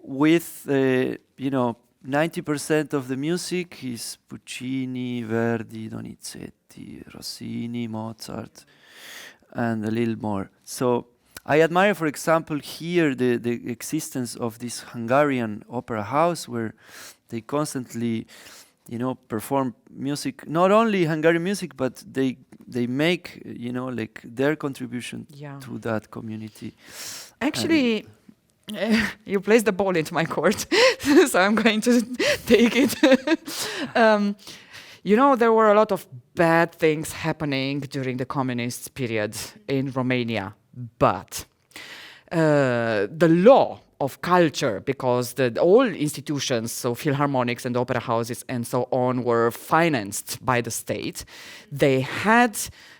with 90% of the music is Puccini, Verdi, Donizetti, Rossini, Mozart, and a little more. So I admire, for example, here the existence of this Hungarian opera house where they constantly, perform music, not only Hungarian music, but they make, like their contribution to that community. Actually, you placed the ball into my court, so I'm going to take it. There were a lot of bad things happening during the communist period in Romania, but the law of culture, because all institutions, so philharmonics and opera houses and so on, were financed by the state,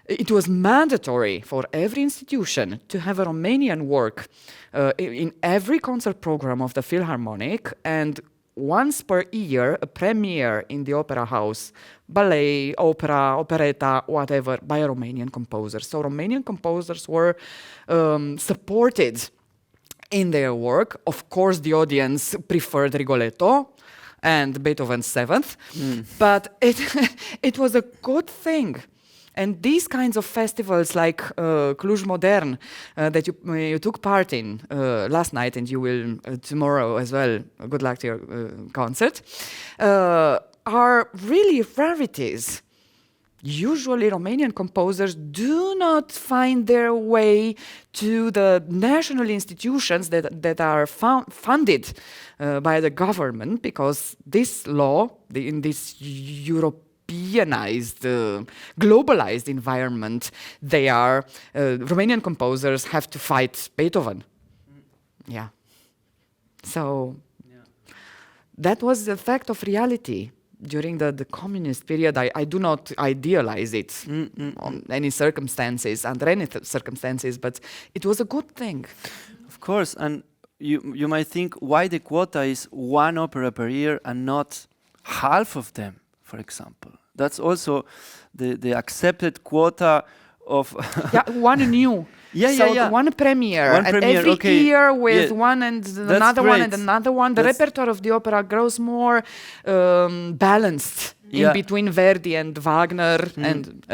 it was mandatory for every institution to have a Romanian work in every concert program of the Philharmonic, and once per year a premiere in the opera house, ballet, opera, operetta, whatever, by a Romanian composer. So Romanian composers were supported in their work. Of course, the audience preferred Rigoletto and Beethoven's Seventh, but it was a good thing. And these kinds of festivals like Cluj Modern that you took part in last night, and you will tomorrow as well, good luck to your concert, are really rarities. Usually Romanian composers do not find their way to the national institutions that are funded by the government, because this law, in this Europeanized, globalized environment, Romanian composers have to fight Beethoven. Yeah. So that was the fact of reality during the communist period. I do not idealize it on any circumstances, under any circumstances, but it was a good thing. Of course, and you might think, why the quota is one opera per year and not half of them, for example. That's also the accepted quota of... one new. One premiere. Every year with one and another one and another one. The repertoire of the opera grows more balanced in between Verdi and Wagner and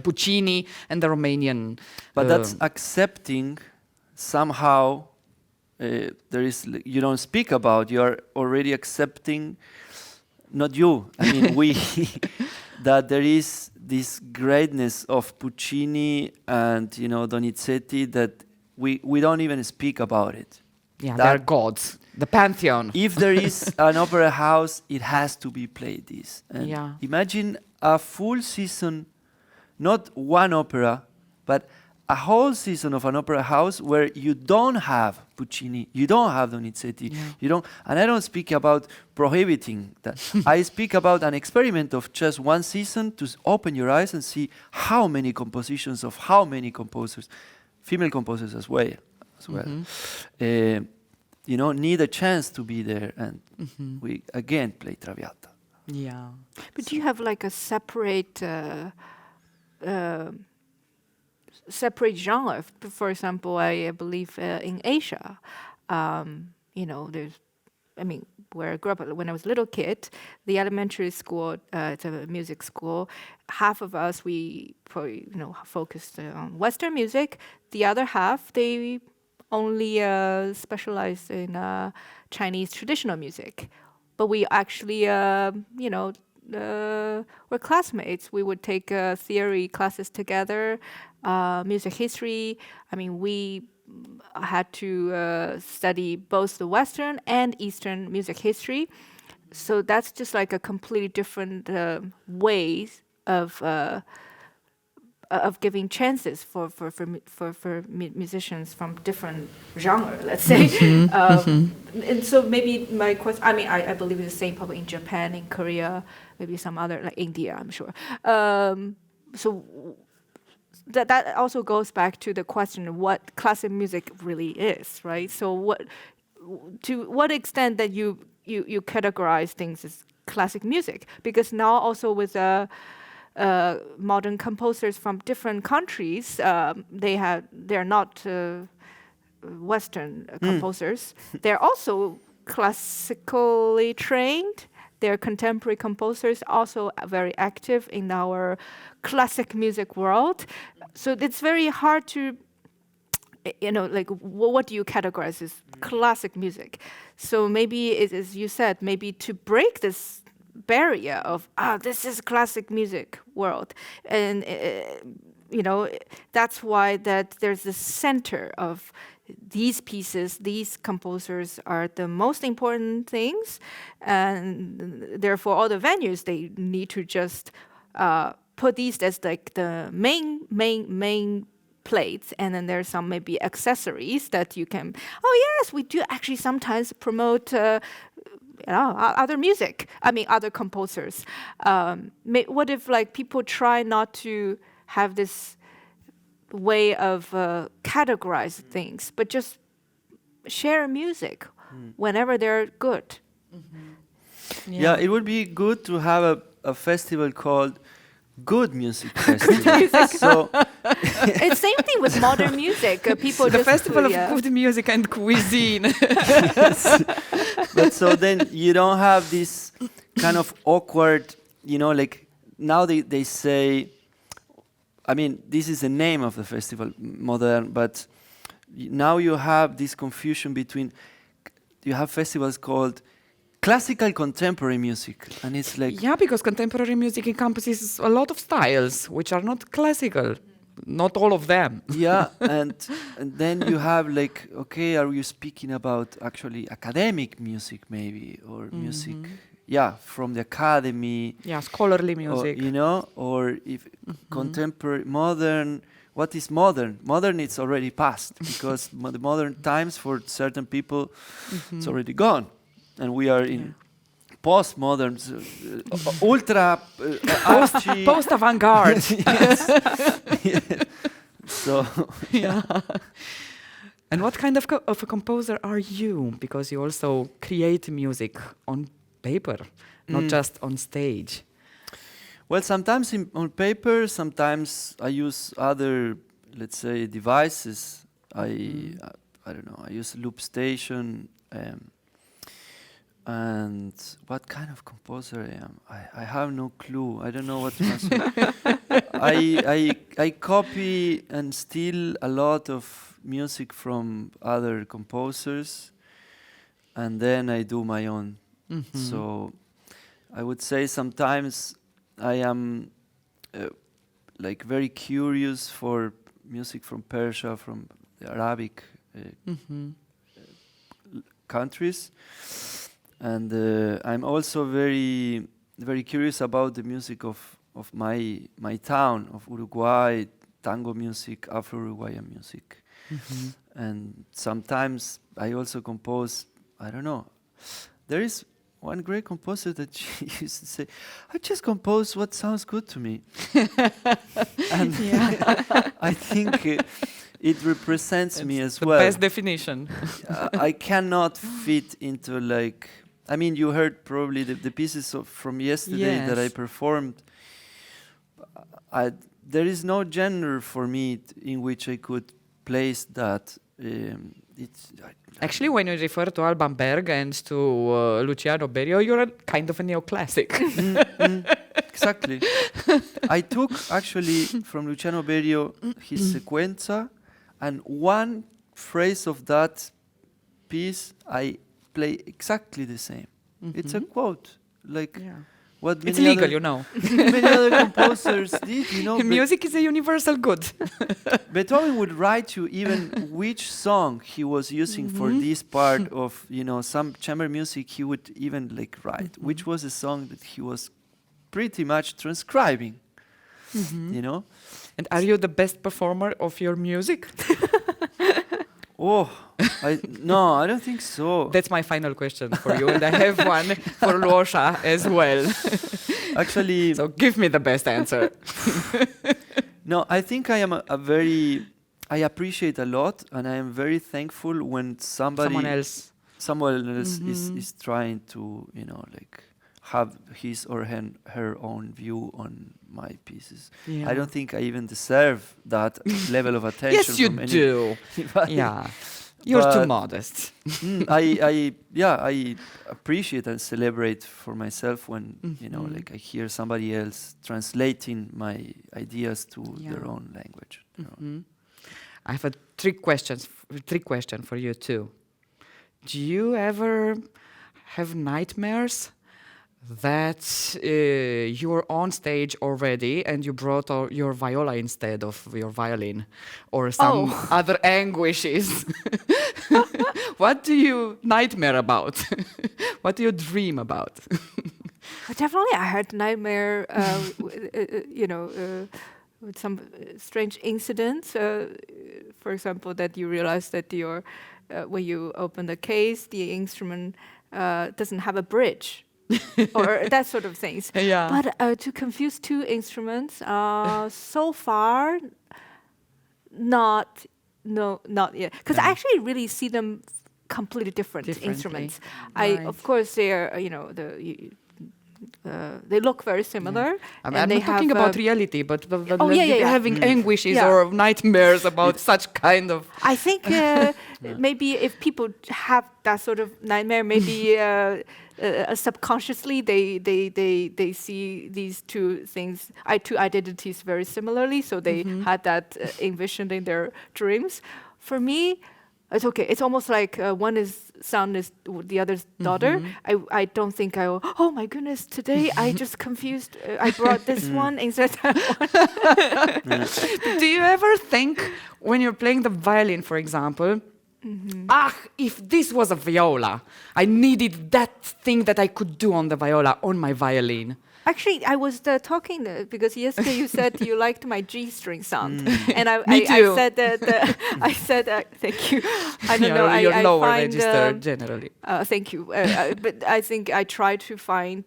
Puccini and the Romanian. But that's accepting somehow. You don't speak about. You are already accepting. Not you. I mean we. That there is this greatness of Puccini and Donizetti that we don't even speak about it. Yeah, That- they're gods. The pantheon. If there is an opera house, it has to be played this. And Yeah. imagine a full season, not one opera, but a whole season of an opera house where you don't have Puccini, you don't have Donizetti, you don't, and I don't speak about prohibiting that. I speak about an experiment of just one season to open your eyes and see how many compositions of how many composers, female composers as well. Need a chance to be there, and we again play Traviata. Yeah. But do you have like a separate separate genre? For example, I believe in Asia, there's, where I grew up when I was a little kid, the elementary school, it's a music school. Half of us, we probably, focused on Western music. The other half, they only specialized in Chinese traditional music. But we actually, we're classmates. We would take theory classes together, music history. We had to study both the Western and Eastern music history. So that's just like a completely different ways of giving chances for musicians from different genre, let's say. And so maybe my question, I believe it's the same probably in Japan, in Korea, maybe some other, like India, I'm sure. So that also goes back to the question of what classic music really is, right? So to what extent that you categorize things as classic music? Because now also with modern composers from different countries, they're not Western composers. They're also classically trained. They're contemporary composers, also very active in our classic music world. So it's very hard to, what do you categorize as classic music? So maybe, as you said, maybe to break this barrier of this is classic music world, and that's why that there's the center of these pieces. These composers are the most important things, and therefore all the venues, they need to just put these as like the main plates, and then there's some maybe accessories that you can. Oh yes, we do actually sometimes promote. Other music, other composers. What if people try not to have this way of categorize things, but just share music whenever they're good? Yeah, it would be good to have a festival called Good Music Festival. So it's same thing with modern music. People The just festival of good music and cuisine. But so then you don't have this kind of awkward, now they say, this is the name of the festival, modern, but now you have this confusion between, you have festivals called classical contemporary music, and it's like... Yeah, because contemporary music encompasses a lot of styles, which are not classical. Not all of them. Yeah, and then you have are you speaking about actually academic music maybe, or music, from the academy? Yeah, scholarly music. Or if contemporary, modern. What is modern? Modern, it's already past, because the modern times for certain people, it's already gone, and we are in postmodern, ultra Post avant-garde. So yeah. And what kind of a composer are you? Because you also create music on paper, not just on stage. Well, sometimes on paper, sometimes I use other, let's say, devices. I don't know. I use Loop Station. And what kind of composer I am? I have no clue. I don't know what to answer. I copy and steal a lot of music from other composers, and then I do my own. So I would say sometimes I am very curious for music from Persia, from the Arabic countries. And I'm also very, very curious about the music of my town, of Uruguay, tango music, Afro-Uruguayan music. And sometimes I also compose, I don't know, there is one great composer that she used to say, I just compose what sounds good to me. And I think it represents me as well. Best definition. I cannot fit into like, I mean, you heard probably the pieces from yesterday that I performed. There is no genre for me in which I could place that. Actually, when you refer to Alban Berg and to Luciano Berio, you're kind of a neoclassic. Exactly. I took actually from Luciano Berio his sequenza, and one phrase of that piece I play exactly the same. It's a quote, like what It's many legal, other, you know. many other composers did, you know. Music is a universal good. Beethoven would write you even which song he was using for this part of, you know, some chamber music. He would even like write which was a song that he was pretty much transcribing, you know. And are you the best performer of your music? Oh, no, I don't think so. That's my final question for you, and I have one for LUOSHA as well. Actually, So give me the best answer. no, I think I am I appreciate a lot, and I am very thankful when someone else is trying to, you know, like have his or her own view on my pieces. Yeah. I don't think I even deserve that level of attention. Yes, you from do. anybody. Yeah, you're too But- modest. I appreciate and celebrate for myself when you know, like I hear somebody else translating my ideas to their own language. You know. I have a trick question for you too. Do you ever have nightmares that you're on stage already and you brought your viola instead of your violin, or some other anguishes? What do you nightmare about? What do you dream about? Definitely, I had nightmare, with some strange incidents. For example, that you realize that when you open the case, the instrument doesn't have a bridge. Or that sort of things. Yeah. But to confuse two instruments, so far, not yet. Because I actually really see them completely different instruments. Of course, they are, they look very similar. I'm and not talking about reality, but having anguishes Yeah. or nightmares about such kind of... I think maybe if people have that sort of nightmare, maybe subconsciously they see these two things, two identities very similarly, so they had that envisioned in their dreams. For me, it's okay. It's almost like one is son is the other's daughter. I don't think oh my goodness, today I just confused. I brought this one instead of that one. Do you ever think, when you're playing the violin, for example, if this was a viola, I needed that thing that I could do on the viola, on my violin? Actually, I was talking because yesterday you said you liked my G-string sound, and Me too. I said that. I said thank you. I don't know. You're I lower find, register generally. Thank you. But I think I try to find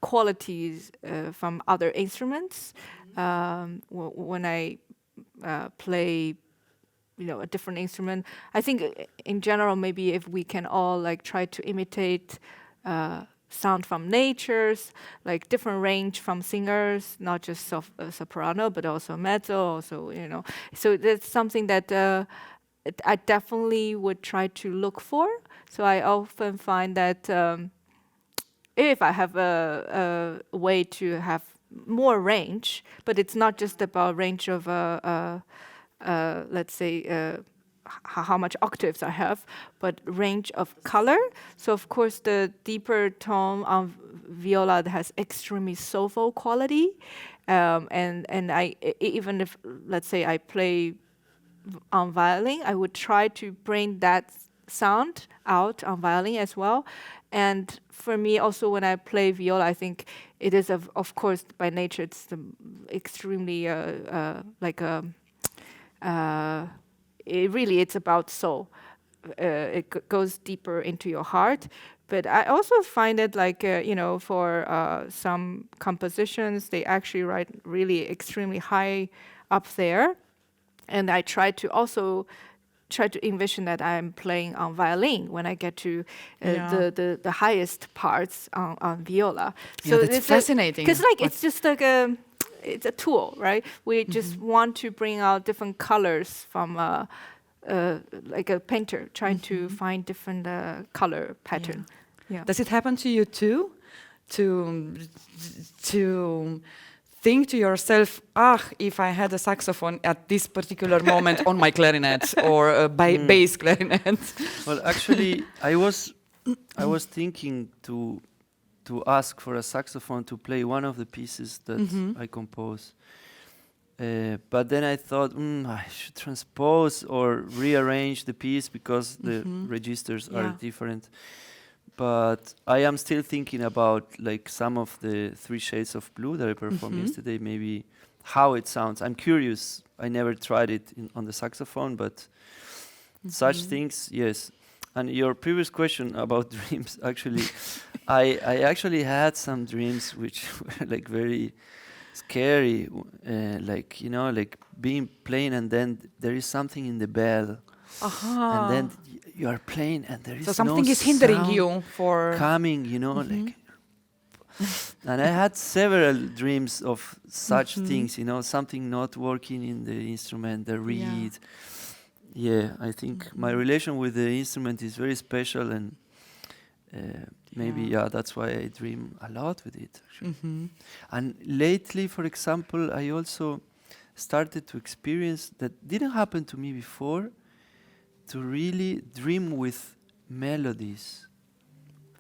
qualities from other instruments when I play. A different instrument. I think in general, maybe if we can all like try to imitate sound from natures, like different range from singers, not just soprano, but also mezzo, also, So that's something that I definitely would try to look for. So I often find that if I have a way to have more range, but it's not just about range of let's say how much octaves I have, but range of color. So of course the deeper tone of viola has extremely soulful quality, and I even if let's say I play on violin, I would try to bring that sound out on violin as well. And for me, also when I play viola, I think it is of course by nature it's extremely it's about soul. It goes deeper into your heart. But I also find it like, for some compositions, they actually write really extremely high up there. And I try to envision that I'm playing on violin when I get to the highest parts on viola. So it's fascinating. Because it's just like it's a tool, right? We just want to bring out different colors from like a painter trying to find different color pattern. Yeah. Does it happen to you too? To think to yourself, if I had a saxophone at this particular moment on my clarinet or a bass clarinet. Well, actually, I was thinking to ask for a saxophone to play one of the pieces that I compose. But then I thought, I should transpose or rearrange the piece because the registers are different. But I am still thinking about like some of the 3 Shades of Blue that I performed yesterday, maybe how it sounds. I'm curious. I never tried it on the saxophone, but such things, yes. And your previous question about dreams, actually, I actually had some dreams which were like very scary, like being playing and then there is something in the bell, and then you are playing and there is something no is hindering sound you for coming, like. And I had several dreams of such things, something not working in the instrument, the reed. Yeah, I think my relation with the instrument is very special, and maybe that's why I dream a lot with it. And lately, for example, I also started to experience that didn't happen to me before, to really dream with melodies.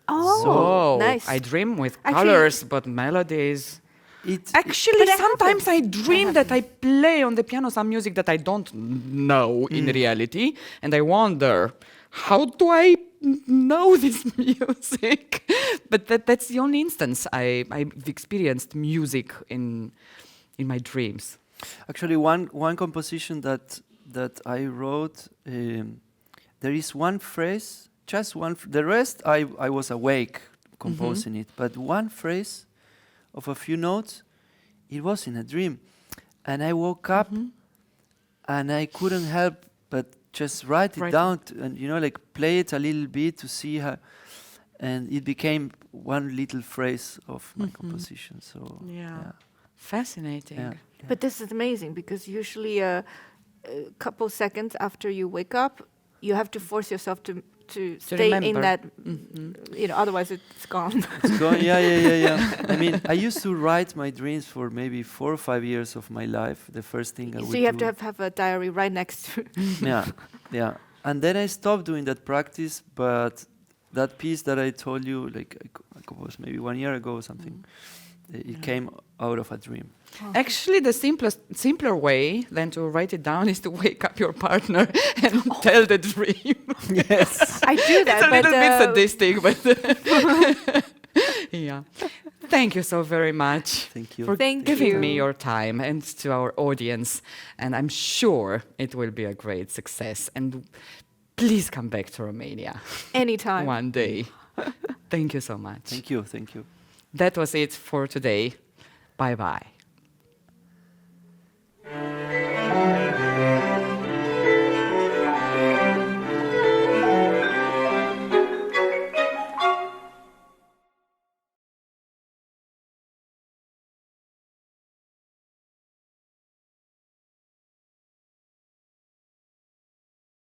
Oh, nice. I dream with colors, but melodies. Actually, But sometimes I dream that I play on the piano some music that I don't know in reality, and I wonder, how do I know this music? But that's the only instance I've experienced music in my dreams. Actually, one composition that I wrote, there is one phrase, just one. The rest I was awake composing it, but one phrase of a few notes, it was in a dream, and I woke up, and I couldn't help but just write it down and play it a little bit to see how, and it became one little phrase of my composition. So Fascinating. Yeah. But this is amazing because usually a couple seconds after you wake up, you have to force yourself to stay remember. in that, otherwise it's gone. It's going, yeah. I mean, I used to write my dreams for maybe 4 or 5 years of my life. The first thing I would do. So you have to have a diary right next to. Yeah. And then I stopped doing that practice, but that piece that I told you, like I composed maybe 1 year ago or something, it came out of a dream. Actually, the simpler way than to write it down is to wake up your partner and tell the dream. Yes. I do that, It's a but little bit sadistic, but yeah. Thank you so very much. Thank you. For Thank giving you. me your time and to our audience. And I'm sure it will be a great success. And please come back to Romania Anytime. one day. Thank you so much. Thank you. That was it for today. Bye-bye.